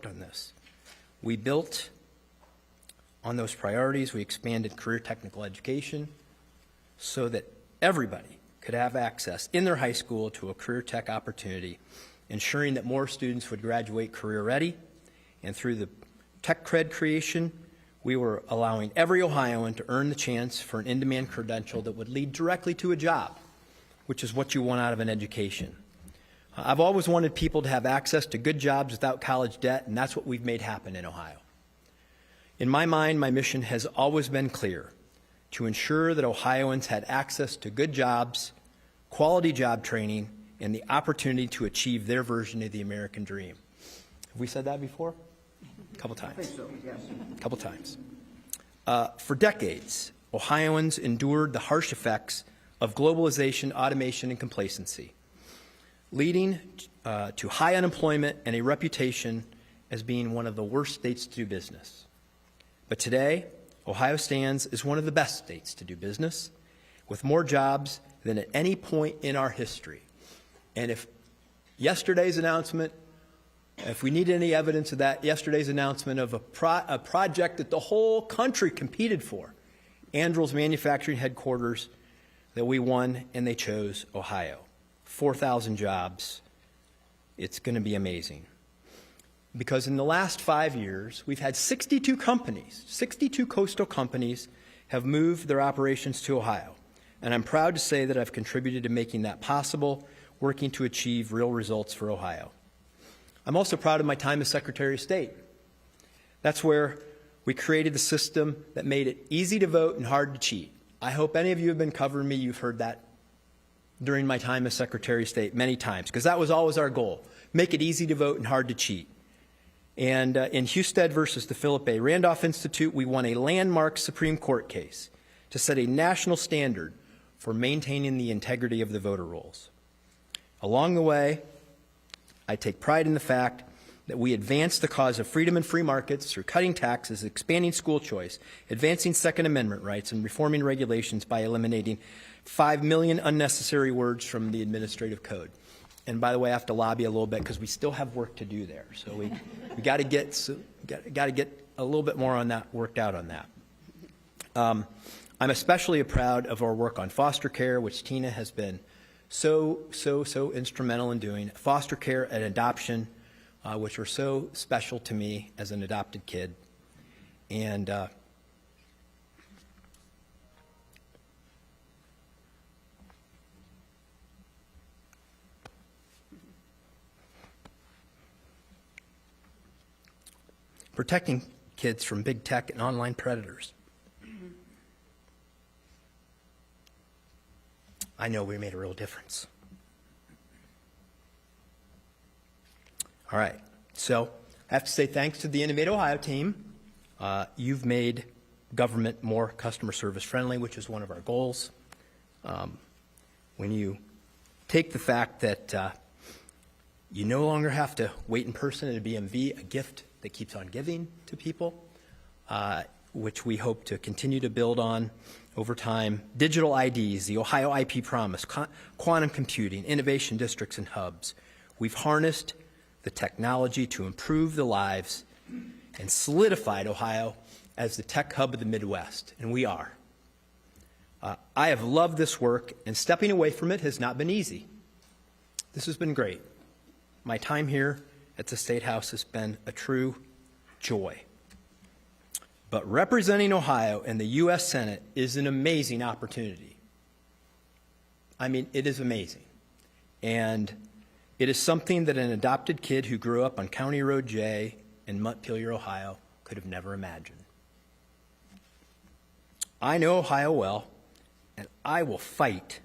on this. We built on those priorities. We expanded career technical education so that everybody could have access in their high school to a career tech opportunity, ensuring that more students would graduate career ready. And through the tech cred creation, we were allowing every Ohioan to earn the chance for an in-demand credential that would lead directly to a job, which is what you want out of an education. I've always wanted people to have access to good jobs without college debt, and that's what we've made happen in Ohio. In my mind, my mission has always been clear: to ensure that Ohioans had access to good jobs, quality job training, and the opportunity to achieve their version of the American dream. Have we said that before? A couple times. I think so, yes. A couple times. For decades, Ohioans endured the harsh effects of globalization, automation, and complacency, leading to high unemployment and a reputation as being one of the worst states to do business. But today, Ohio stands as one of the best states to do business, with more jobs than at any point in our history. And if yesterday's announcement, if we need any evidence of that, yesterday's announcement of a project that the whole country competed for, Anduril's manufacturing headquarters, that we won and they chose Ohio. 4,000 jobs. It's going to be amazing. Because in the last 5 years, we've had 62 companies, 62 coastal companies have moved their operations to Ohio. And I'm proud to say that I've contributed to making that possible, working to achieve real results for Ohio. I'm also proud of my time as Secretary of State. That's where we created the system that made it easy to vote and hard to cheat. I hope any of you have been covering me, you've heard that during my time as Secretary of State many times, because that was always our goal. Make it easy to vote and hard to cheat. And in Husted versus the Philip A. Randolph Institute, we won a landmark Supreme Court case to set a national standard for maintaining the integrity of the voter rolls. Along the way, I take pride in the fact that we advanced the cause of freedom and free markets through cutting taxes, expanding school choice, advancing Second Amendment rights, and reforming regulations by eliminating 5 million unnecessary words from the administrative code. And by the way, I have to lobby a little bit because we still have work to do there. So we got to get a little bit more on that, worked out on that. I'm especially proud of our work on foster care, which Tina has been so instrumental in doing. Foster care and adoption, which were so special to me as an adopted kid. And protecting kids from big tech and online predators. I know we made a real difference. All right, so I have to say thanks to the Innovate Ohio team. You've made government more customer service friendly, which is one of our goals. When you take the fact that you no longer have to wait in person at a BMV, a gift that keeps on giving to people, which we hope to continue to build on over time. Digital IDs, the Ohio IP Promise, quantum computing, innovation districts and hubs. We've harnessed the technology to improve the lives and solidified Ohio as the tech hub of the Midwest, and we are. I have loved this work, and stepping away from it has not been easy. This has been great. My time here at the State House has been a true joy. But representing Ohio in the U.S. Senate is an amazing opportunity. I mean, it is amazing. And it is something that an adopted kid who grew up on County Road J in Montpelier, Ohio, could have never imagined. I know Ohio well, and I will fight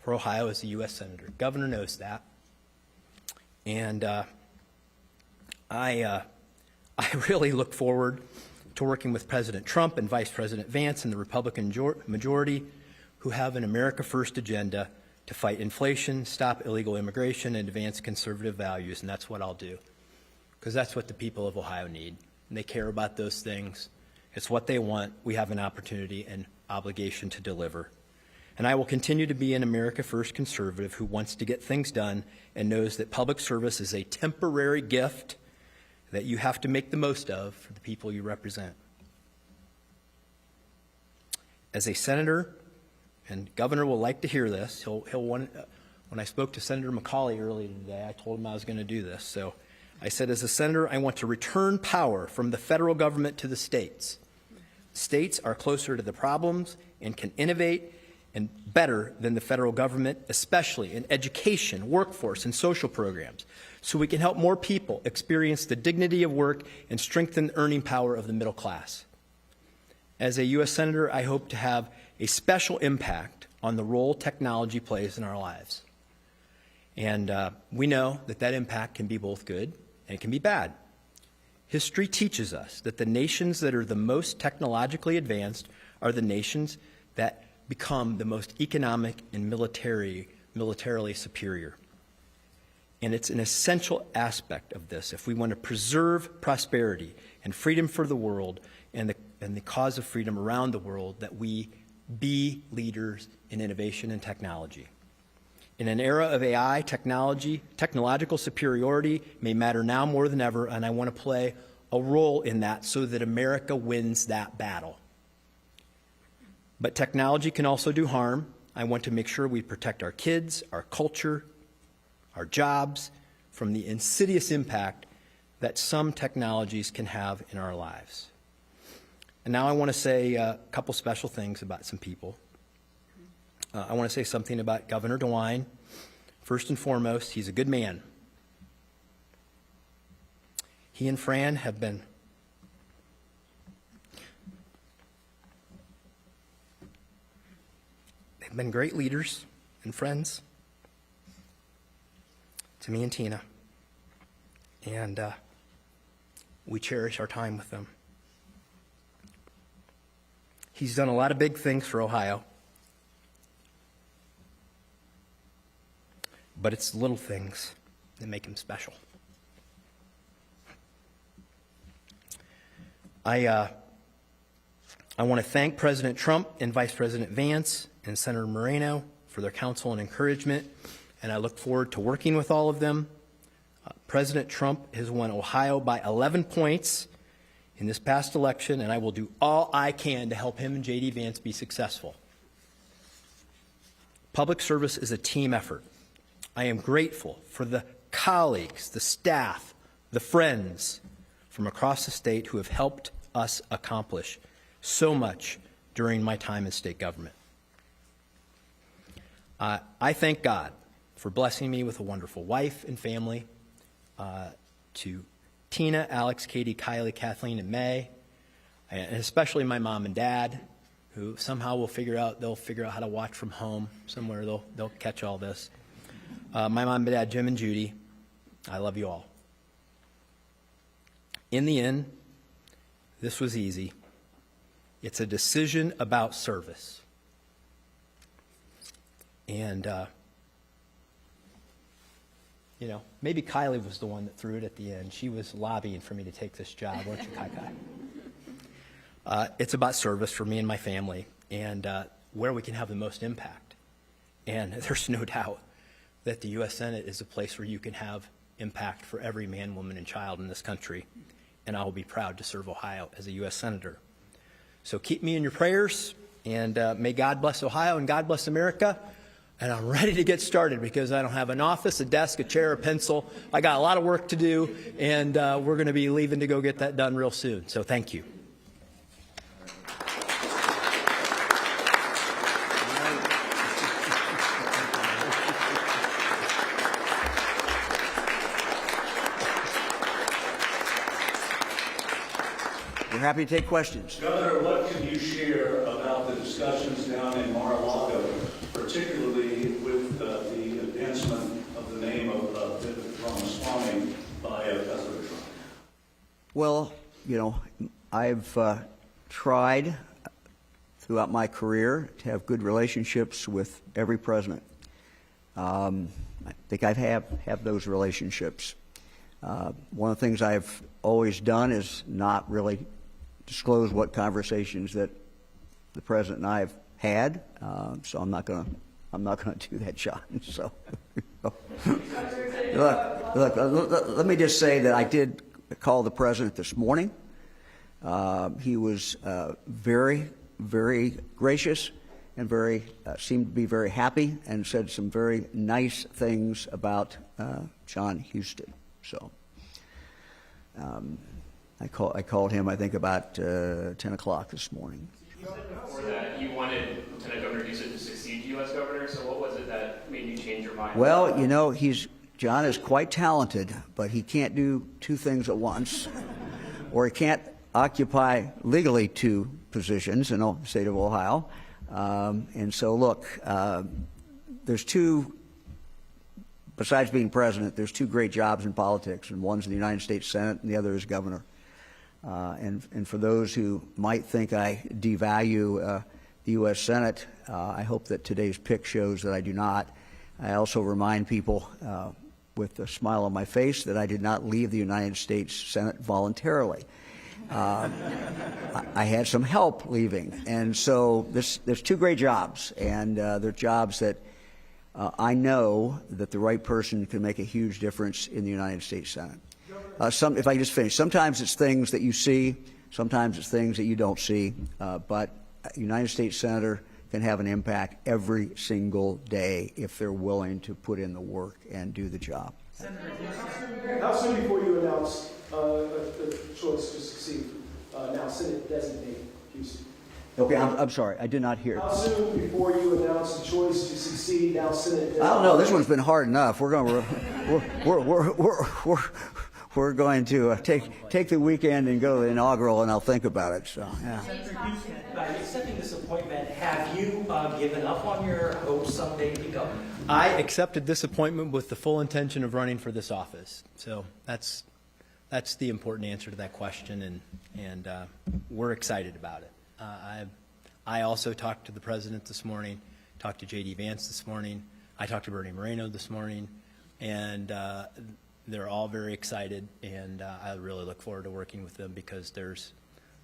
for Ohio as a U.S. Senator. Governor knows that. And I really look forward to working with President Trump and Vice President Vance and the Republican majority, who have an America First agenda to fight inflation, stop illegal immigration, and advance conservative values, and that's what I'll do, because that's what the people of Ohio need, and they care about those things. It's what they want. We have an opportunity and obligation to deliver. And I will continue to be an America First conservative who wants to get things done and knows that public service is a temporary gift that you have to make the most of for the people you represent. As a senator, and Governor will like to hear this, he'll want, when I spoke to Senator McCauley earlier today, I told him I was going to do this. So I said, as a senator, I want to return power from the federal government to the states. States are closer to the problems and can innovate and better than the federal government, especially in education, workforce, and social programs, so we can help more people experience the dignity of work and strengthen the earning power of the middle class. As a U.S. Senator, I hope to have a special impact on the role technology plays in our lives. And we know that that impact can be both good and it can be bad. History teaches us that the nations that are the most technologically advanced are the nations that become the most economic and militarily superior. And it's an essential aspect of this if we want to preserve prosperity and freedom for the world and the cause of freedom around the world, that we be leaders in innovation and technology. In an era of AI, technological superiority may matter now more than ever, and I want to play a role in that so that America wins that battle. But technology can also do harm. I want to make sure we protect our kids, our culture, our jobs from the insidious impact that some technologies can have in our lives. And now I want to say a couple special things about some people. I want to say something about Governor DeWine. First and foremost, he's a good man. He and Fran have been great leaders and friends. to me and Tina, and we cherish our time with them. He's done a lot of big things for Ohio, but it's the little things that make him special. I want to thank President Trump and Vice President Vance and Senator Moreno for their counsel and encouragement, and I look forward to working with all of them. President Trump has won Ohio by 11 points in this past election, and I will do all I can to help him and J.D. Vance be successful. Public service is a team effort. I am grateful for the colleagues, the staff, the friends from across the state who have helped us accomplish so much during my time in state government. I thank God for blessing me with a wonderful wife and family, to Tina, Alex, Katie, Kylie, Kathleen, and May, and especially my mom and dad, who somehow they'll figure out how to watch from home somewhere. They'll catch all this. My mom and dad, Jim and Judy, I love you all. In the end, this was easy. It's a decision about service. And, maybe Kylie was the one that threw it at the end. She was lobbying for me to take this job, weren't you, Kai? It's about service for me and my family, and where we can have the most impact. And there's no doubt that the U.S. Senate is a place where you can have impact for every man, woman, and child in this country. And I will be proud to serve Ohio as a U.S. Senator. So keep me in your prayers, and may God bless Ohio and God bless America. And I'm ready to get started because I don't have an office, a desk, a chair, a pencil. I got a lot of work to do, and we're going to be leaving to go get that done real soon. So thank you. We're happy to take questions. Governor, what can you share about the discussions down in Mar-a-Lago, particularly with the advancement of the name of Vivek Ramaswamy by President Trump? Well, I've tried throughout my career to have good relationships with every president. I think I have those relationships. One of the things I've always done is not really disclose what conversations that the president and I have had. So I'm not going to do that, John. So let me just say that I did call the president this morning. He was very, very gracious and seemed to be very happy and said some very nice things about John Houston. So I called him, I think, about 10 o'clock this morning. You said before that you wanted Lieutenant Governor Houston to succeed to U.S. Governor, so what was it that made you change your mind? Well, John is quite talented, but he can't do two things at once, or he can't occupy legally two positions in the state of Ohio. And so, look, there's two, besides being president, there's two great jobs in politics, and one's in the United States Senate and the other is governor. And for those who might think I devalue the U.S. Senate, I hope that today's pick shows that I do not. I also remind people with a smile on my face that I did not leave the United States Senate voluntarily. I had some help leaving. And so there's two great jobs, and they're jobs that I know that the right person can make a huge difference in the United States Senate. If I just finish, sometimes it's things that you see, sometimes it's things that you don't see, but a United States Senator can have an impact every single day if they're willing to put in the work and do the job. How soon before you announce a choice to succeed, now Senate designate Houston? Okay, I'm sorry, I did not hear. How soon before you announce the choice to succeed, now Senate designate? I don't know. This one's been hard enough. We're going to take the weekend and go to the inaugural, and I'll think about it. So, yeah. Senator Houston, by accepting this appointment, have you given up on your hopes someday to be governor? I accepted this appointment with the full intention of running for this office. So that's the important answer to that question, and we're excited about it. I also talked to the president this morning, talked to J.D. Vance this morning, I talked to Bernie Moreno this morning, and they're all very excited, and I really look forward to working with them because there's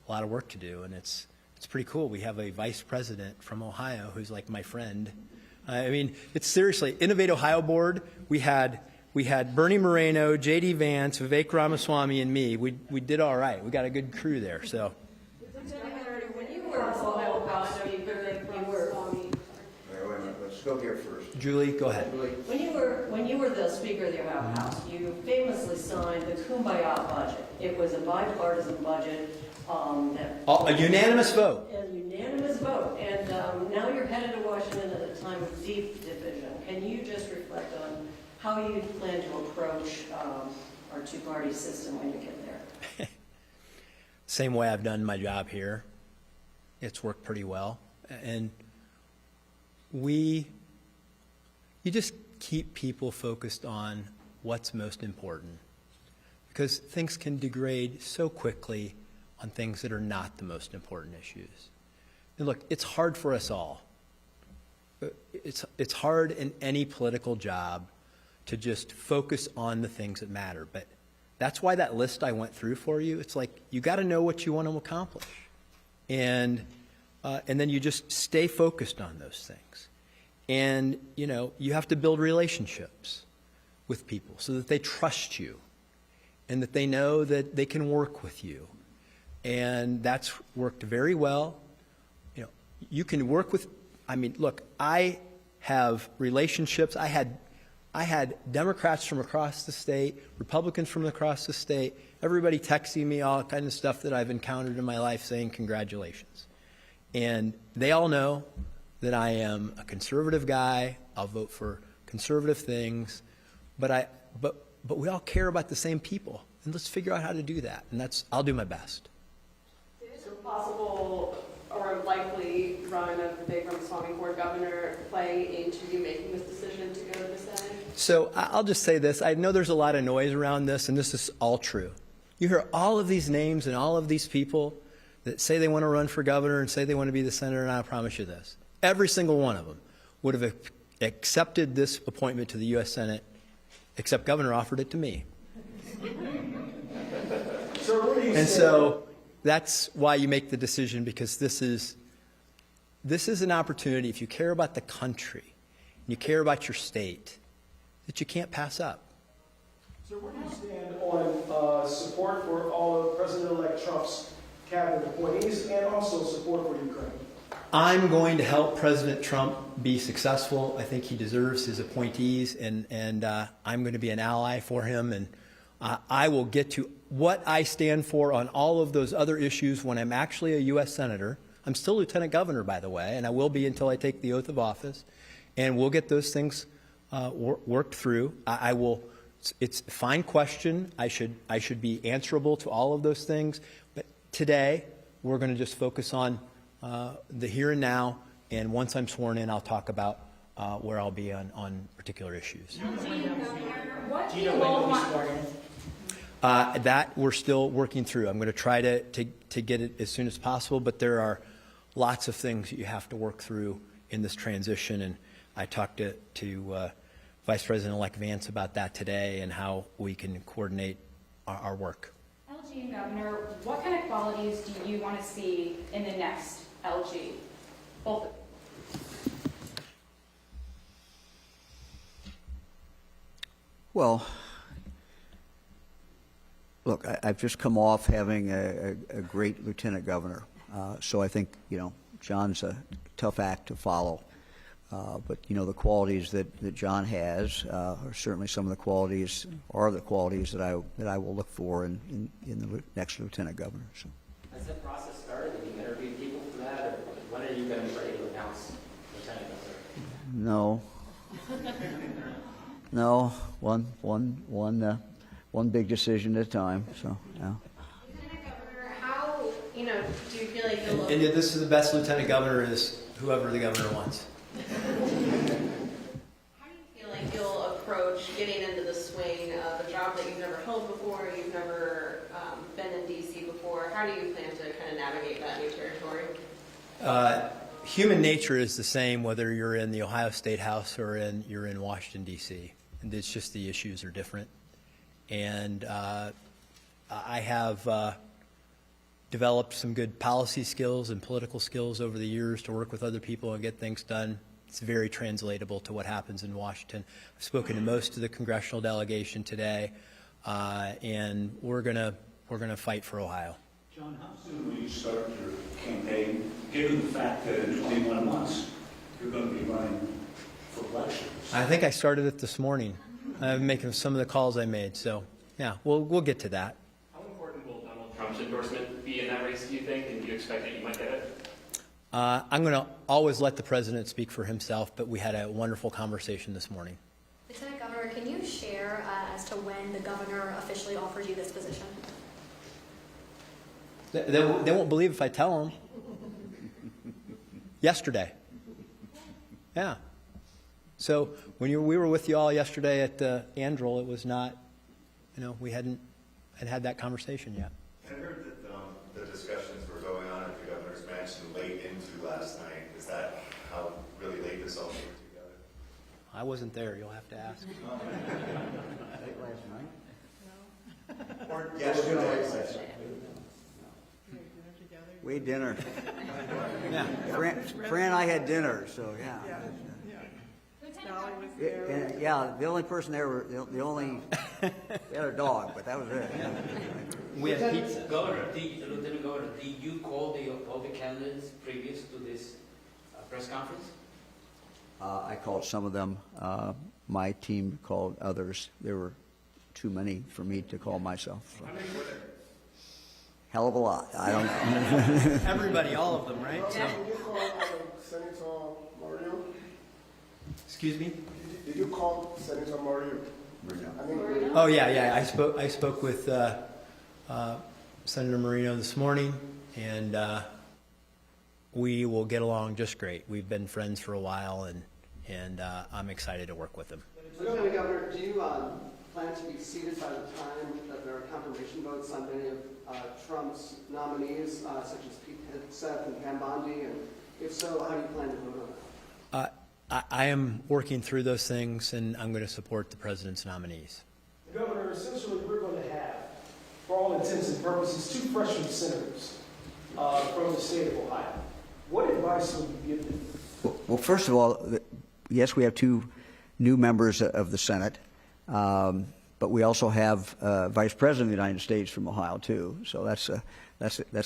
a lot of work to do, and it's pretty cool. We have a vice president from Ohio who's like my friend. I mean, it's seriously, Innovate Ohio Board, we had Bernie Moreno, J.D. Vance, Vivek Ramaswamy, and me. We did all right. We got a good crew there, so. When you were Ohio House Speaker, Let's go here first. Julie, go ahead. when you were the Speaker of the Ohio House, you famously signed the Kumbaya budget. It was a bipartisan budget. A unanimous vote. A unanimous vote. And now you're headed to Washington at a time of deep division. Can you just reflect on how you plan to approach our two-party system when you get there? Same way I've done my job here. It's worked pretty well. And you just keep people focused on what's most important, because things can degrade so quickly on things that are not the most important issues. And look, it's hard for us all. It's hard in any political job to just focus on the things that matter. But that's why that list I went through for you, it's like you got to know what you want to accomplish. And then you just stay focused on those things. And, you have to build relationships with people so that they trust you and that they know that they can work with you. And that's worked very well. You can work with, look, I have relationships. I had Democrats from across the state, Republicans from across the state, everybody texting me all kind of stuff that I've encountered in my life saying congratulations. And they all know that I am a conservative guy. I'll vote for conservative things, but we all care about the same people, and let's figure out how to do that. And I'll do my best. Is a possible or a likely run of Vivek Ramaswamy for governor play into you making this decision to go to the Senate? So I'll just say this. I know there's a lot of noise around this, and this is all true. You hear all of these names and all of these people that say they want to run for governor and say they want to be the senator, and I promise you this. Every single one of them would have accepted this appointment to the U.S. Senate, except governor offered it to me. Sir, where do you And stand? so that's why you make the decision, because this is an opportunity, if you care about the country and you care about your state, that you can't pass up. Sir, where do you stand on support for all of President-elect Trump's cabinet appointees and also support for Ukraine? I'm going to help President Trump be successful. I think he deserves his appointees, and I'm going to be an ally for him. And I will get to what I stand for on all of those other issues when I'm actually a U.S. Senator. I'm still Lieutenant Governor, by the way, and I will be until I take the oath of office. And we'll get those things worked through. I will. It's a fine question. I should be answerable to all of those things. But today, we're going to just focus on the here and now, and once I'm sworn in, I'll talk about where I'll be on particular issues. What do you all want? That we're still working through. I'm going to try to get it as soon as possible, but there are lots of things that you have to work through in this transition, and I talked to Vice President-elect Vance about that today and how we can coordinate our work. LG and Governor, what kind of qualities do you want to see in the next LG? Both. Well, look, I've just come off having a great lieutenant governor. So I think, John's a tough act to follow. But, the qualities that John has are certainly some of the qualities that I will look for in the next lieutenant governor. So. Has that process started? Have you interviewed people for that? Or when are you going to be ready to announce lieutenant governor? No, one big decision at a time. So, yeah. Lieutenant Governor, how, do you feel like you'll And this is the best lieutenant governor is whoever the governor wants. How do you approach getting into the swing of a job that you've never held before, you've never been in DC before? How do you plan to kind of navigate that new territory? Human nature is the same whether you're in the Ohio State House or you're in Washington, D.C. And it's just the issues are different. And I have developed some good policy skills and political skills over the years to work with other people and get things done. It's very translatable to what happens in Washington. I've spoken to most of the congressional delegation today, and we're gonna fight for Ohio. John, how soon will you start your campaign, given the fact that in 21 months you're going to be running for elections? I think I started it this morning. I'm making some of the calls I made, so yeah, we'll get to that. How important will Donald Trump's endorsement be in that race, do you think, and do you expect that you might get it? I'm going to always let the president speak for himself, but we had a wonderful conversation this morning. Lieutenant Governor, can you share as to when the governor officially offered you this position? They won't believe if I tell them. Yesterday. Yeah. So when we were with you all yesterday at Andrel, it was not, we hadn't had that conversation yet. I heard that the discussions were going on at the governor's mansion late into last night. Is that how really late this all came together? I wasn't there. You'll have to ask. Late last night? No. Or yesterday. We had dinner. Yeah. Fran and I had dinner, so yeah. Yeah, the only person there were they had a dog, but that was it. We had pizza. Lieutenant Governor, did you call all the candidates previous to this press conference? I called some of them. My team called others. There were too many for me to call myself. So. Hell of a lot. I don't know. Everybody, all of them, right? So. Did you call Senator Mario? Excuse me? Did you call Senator Mario? Oh yeah. I spoke with Senator Marino this morning, and we will get along just great. We've been friends for a while, and I'm excited to work with him. Lieutenant Governor, do you plan to be seated by the time that there are confirmation votes on many of Trump's nominees, such as Pete Hegseth and Pam Bondi? And if so, how do you plan to vote on that? I am working through those things, and I'm going to support the president's nominees. Governor, essentially we're going to have, for all intents and purposes, 2 freshman senators from the state of Ohio. What advice would you give them? Well, first of all, yes, we have 2 new members of the Senate, but we also have Vice President of the United States from Ohio too. So that's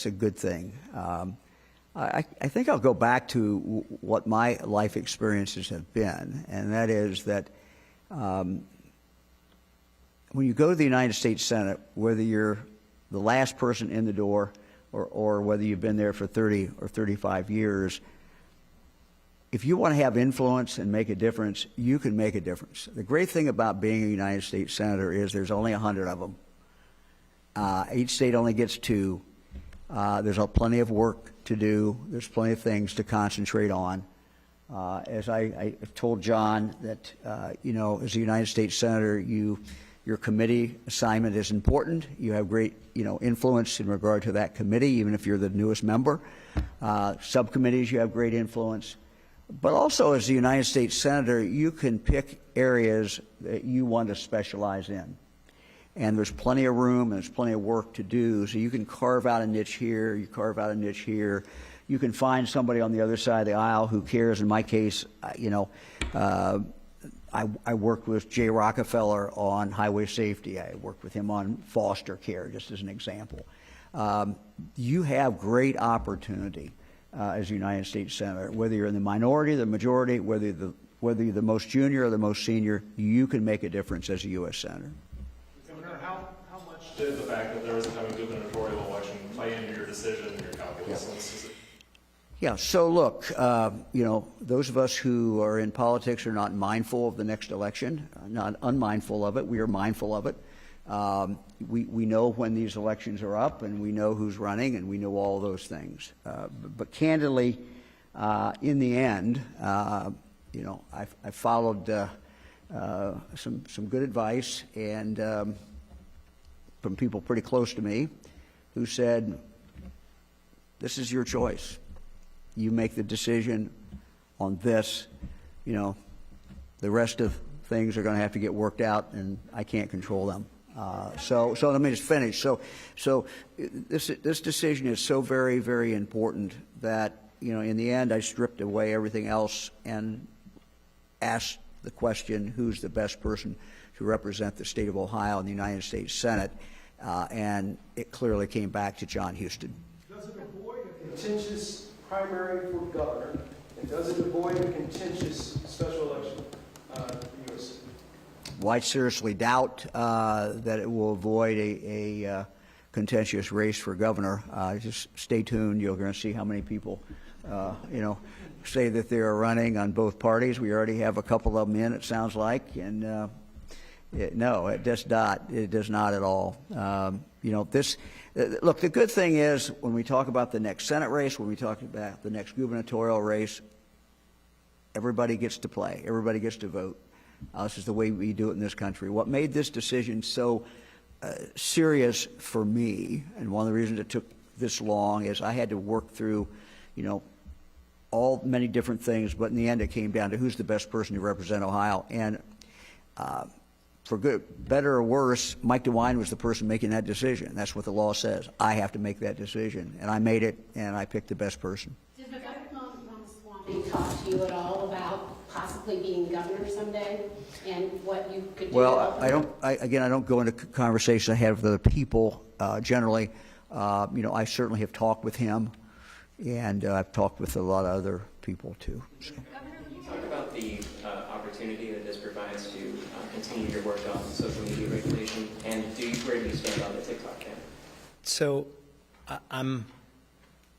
a good thing. I think I'll go back to what my life experiences have been, and that is that when you go to the United States Senate, whether you're the last person in the door or whether you've been there for 30 or 35 years, if you want to have influence and make a difference, you can make a difference. The great thing about being a United States Senator is there's only 100 of them. Each state only gets 2. There's plenty of work to do. There's plenty of things to concentrate on. As I told John that, as a United States Senator, your committee assignment is important. You have great, influence in regard to that committee, even if you're the newest member. Subcommittees, you have great influence. But also, as a United States Senator, you can pick areas that you want to specialize in. And there's plenty of room and there's plenty of work to do. So you can carve out a niche here, you carve out a niche here. You can find somebody on the other side of the aisle who cares. In my case, I worked with Jay Rockefeller on highway safety. I worked with him on foster care, just as an example. You have great opportunity as a United States Senator. Whether you're in the minority, the majority, whether you're the most junior or the most senior, you can make a difference as a U.S. Senator. Governor, how much did the fact that there was a coming gubernatorial election play into your decision and your calculus? Yeah, so look, those of us who are in politics are not mindful of the next election, not unmindful of it. We are mindful of it. We know when these elections are up, and we know who's running, and we know all those things. But candidly, in the end, I followed some good advice, and from people pretty close to me who said, this is your choice. You make the decision on this. You know, the rest of things are going to have to get worked out, and I can't control them. So let me just finish. So this decision is so very, very important that, you know, in the end, I stripped away everything else and asked the question, who's the best person to represent the state of Ohio in the United States Senate? And it clearly came back to John Houston. Does it avoid a contentious primary for governor, and does it avoid a contentious special election for U.S.? Well, I seriously doubt that it will avoid a contentious race for governor. Just stay tuned. You're going to see how many people, you know, say that they are running on both parties. We already have a couple of them in, it sounds like, and no, it does not. It does not at all. You know, this. Look, the good thing is when we talk about the next Senate race, when we talk about the next gubernatorial race, everybody gets to play. Everybody gets to vote. This is the way we do it in this country. What made this decision so serious for me, and one of the reasons it took this long, is I had to work through, you know, many different things, but in the end it came down to who's the best person to represent Ohio. And for good, better or worse, Mike DeWine was the person making that decision. That's what the law says. I have to make that decision, and I made it, and I picked the best person. Did the governor Ramaswamy talk to you at all about possibly being governor someday, and what you could do? Well, I don't go into conversations I have with other people generally. You know, I certainly have talked with him, and I've talked with a lot of other people too. So. Governor, can you talk about the opportunity that this provides to continue your work on social media regulation, and where do you stand on the TikTok ban? So I'm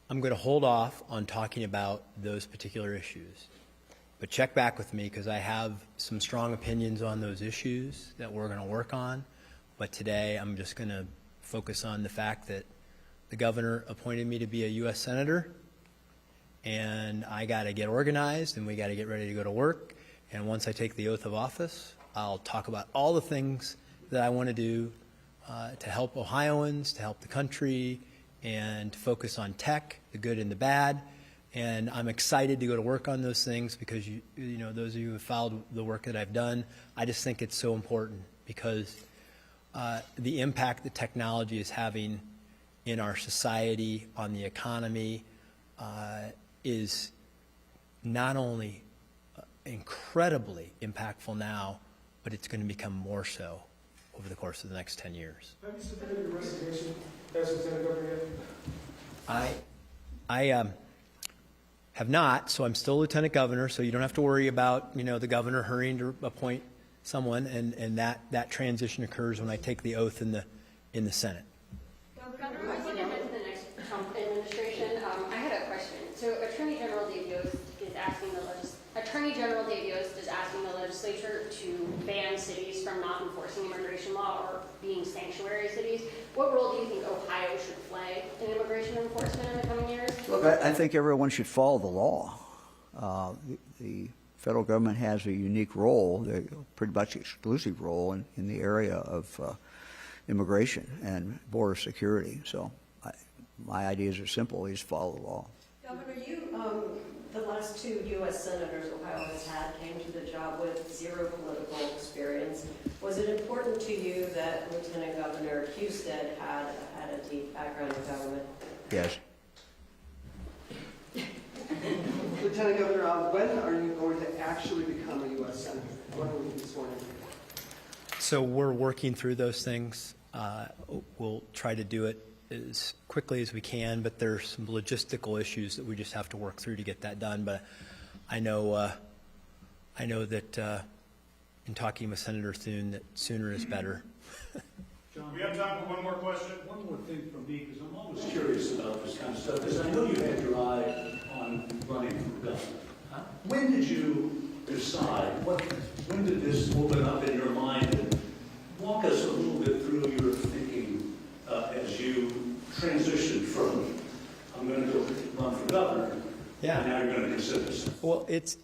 going to hold off on talking about those particular issues, but check back with me because I have some strong opinions on those issues that we're going to work on. But today I'm just going to focus on the fact that the governor appointed me to be a U.S. Senator, and I got to get organized and we got to get ready to go to work. And once I take the oath of office, I'll talk about all the things that I want to do to help Ohioans, to help the country, and to focus on tech, the good and the bad. And I'm excited to go to work on those things because, you know, those of you who have followed the work that I've done, I just think it's so important because the impact that technology is having in our society, on the economy, is not only incredibly impactful now, but it's going to become more so over the course of the next 10 years. Have you submitted your resignation as Lieutenant Governor yet? I have not, so I'm still Lieutenant Governor, so you don't have to worry about, you know, the governor hurrying to appoint someone, and that transition occurs when I take the oath in the Senate. Governor, I think ahead to the next Trump administration. I had a question. So Attorney General Dave Yost is asking the legislature to ban cities from not enforcing immigration law or being sanctuary cities. What role do you think Ohio should play in immigration enforcement in the coming years? Look, I think everyone should follow the law. The federal government has a unique role, a pretty much exclusive role in the area of immigration and border security. So my ideas are simple. We just follow the law. Governor, the last two U.S. senators Ohio has had came to the job with zero political experience. Was it important to you that Lieutenant Governor Husted had a deep background in government? Yes. Lieutenant Governor, when are you going to actually become a U.S. Senator? When will you be sworn in? So we're working through those things. We'll try to do it as quickly as we can, but there's some logistical issues that we just have to work through to get that done. But I know that in talking with Senator Thune, that sooner is better. John, we have time for one more question. One more thing from me, because I'm always curious about this kind of stuff, because I know you had your eye on running for governor. Huh? When did you decide? When did this open up in your mind? And walk us a little bit through your thinking as you transitioned from, I'm going to go run for governor, and now you're going to consider this. Well, it's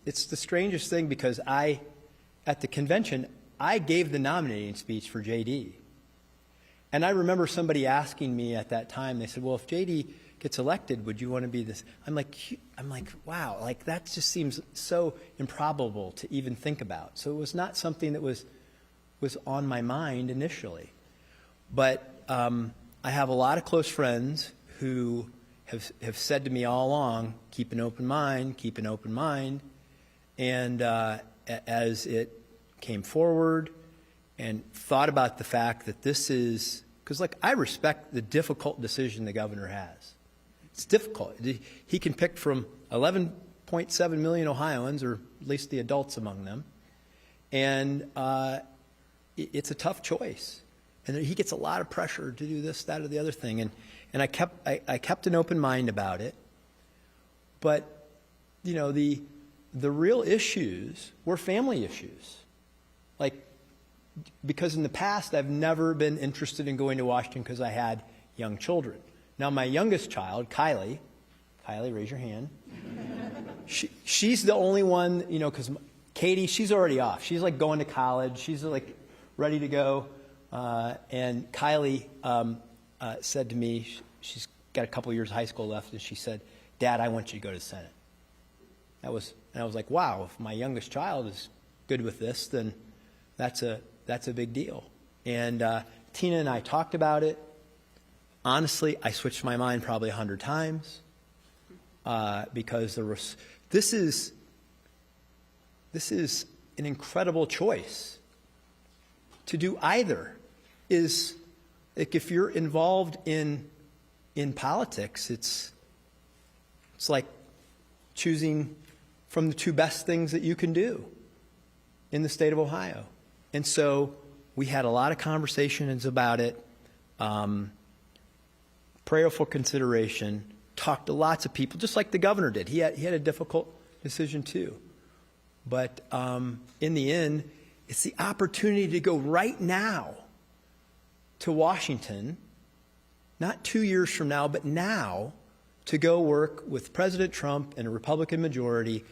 the strangest thing because I at the convention, I gave the nominating speech for JD. And I remember somebody asking me at that time, they said, well, if JD gets elected, would you want to be this? I'm like, wow, like that just seems so improbable to even think about. So it was not something that was on my mind initially. But I have a lot of close friends who have said to me all along, keep an open mind, keep an open mind. And as it came forward and thought about the fact that this is, because like I respect the difficult decision the governor has. It's difficult. He can pick from 11.7 million Ohioans, or at least the adults among them, and it's a tough choice. And he gets a lot of pressure to do this, that, or the other thing. And I kept an open mind about it. But, you know, the real issues were family issues. Like, because in the past, I've never been interested in going to Washington because I had young children. Now, my youngest child, Kylie, raise your hand. She's the only one, you know, because Katie, she's already off. She's like going to college. She's like ready to go. And Kylie said to me, she's got a couple years of high school left, and she said, Dad, I want you to go to the Senate. And I was like, wow, if my youngest child is good with this, then that's a big deal. And Tina and I talked about it. Honestly, I switched my mind probably 100 times because this is an incredible choice. To do either is, like, if you're involved in politics, it's like choosing from the two best things that you can do in the state of Ohio. And so we had a lot of conversations about it, prayerful consideration, talked to lots of people, just like the governor did. He had a difficult decision too. But in the end, it's the opportunity to go right now to Washington, not 2 years from now, but now, to go work with President Trump and a Republican majority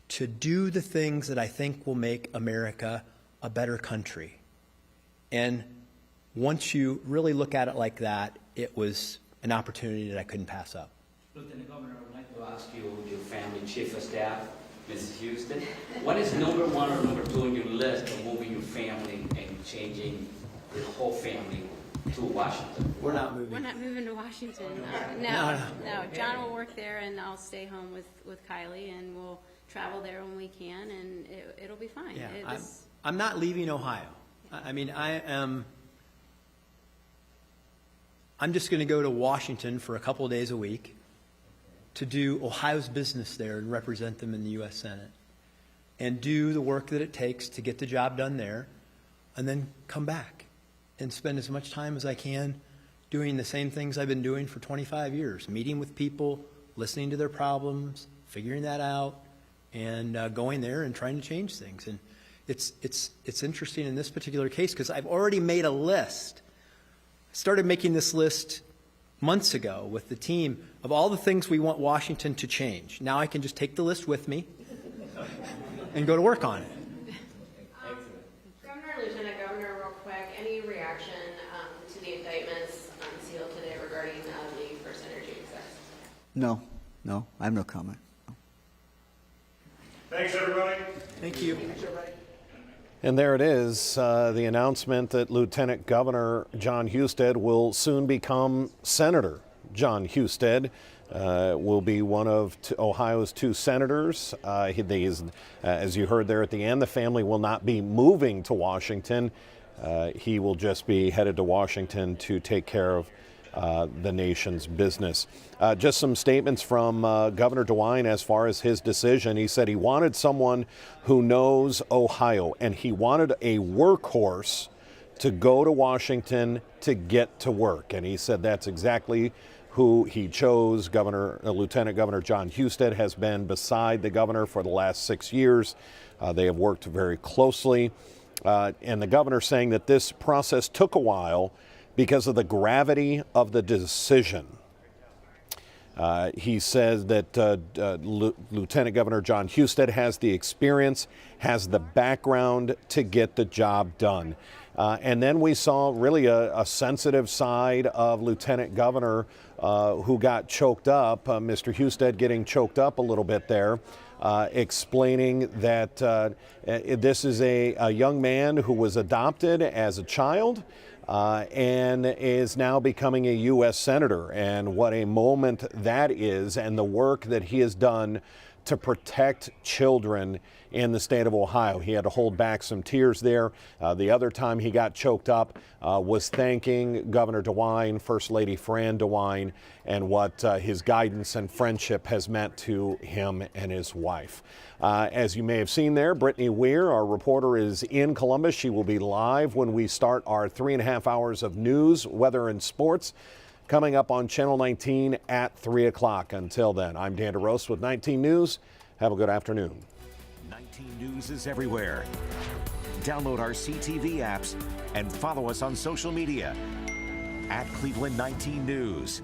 to do the things that I think will make America a better country. And once you really look at it like that, it was an opportunity that I couldn't pass up. Lieutenant Governor, I would like to ask you, your family chief of staff, Mrs. Houston, what is number one or number two on your list of moving your family and changing the whole family to Washington? We're not moving. We're not moving to Washington. No. John will work there, and I'll stay home with Kylie, and we'll travel there when we can, and it'll be fine. Yeah, I'm not leaving Ohio. I mean, I'm just going to go to Washington for a couple of days a week to do Ohio's business there and represent them in the U.S. Senate and do the work that it takes to get the job done there, and then come back and spend as much time as I can doing the same things I've been doing for 25 years, meeting with people, listening to their problems, figuring that out, and going there and trying to change things. And it's interesting in this particular case because I've already made a list. I started making this list months ago with the team of all the things we want Washington to change. Now I can just take the list with me and go to work on it. Governor, Lieutenant Governor, real quick, any reaction to the indictments unsealed today regarding the First Energy execs? No, I have no comment. Thanks, everybody. Thank you. And there it is, the announcement that Lieutenant Governor John Husted will soon become Senator. John Husted will be one of Ohio's two senators. As you heard there at the end, the family will not be moving to Washington. He will just be headed to Washington to take care of the nation's business. Just some statements from Governor DeWine as far as his decision. He said he wanted someone who knows Ohio, and he wanted a workhorse to go to Washington to get to work. And he said that's exactly who he chose. Lieutenant Governor John Husted has been beside the governor for the last 6 years. They have worked very closely. And the governor saying that this process took a while because of the gravity of the decision. He says that Lieutenant Governor John Husted has the experience, has the background to get the job done. And then we saw really a sensitive side of Lieutenant Governor who got choked up, Mr. Husted getting choked up a little bit there, explaining that this is a young man who was adopted as a child and is now becoming a U.S. Senator, and what a moment that is, and the work that he has done to protect children in the state of Ohio. He had to hold back some tears there. The other time he got choked up was thanking Governor DeWine, First Lady Fran DeWine, and what his guidance and friendship has meant to him and his wife. As you may have seen there, Brittany Weir, our reporter, is in Columbus. She will be live when we start our 3.5 hours of news, weather, and sports, coming up on Channel 19 at 3 o'clock. Until then, I'm Dan DeRose with 19 News. Have a good afternoon. 19 News is everywhere. Download our CTV apps and follow us on social media at Cleveland 19 News.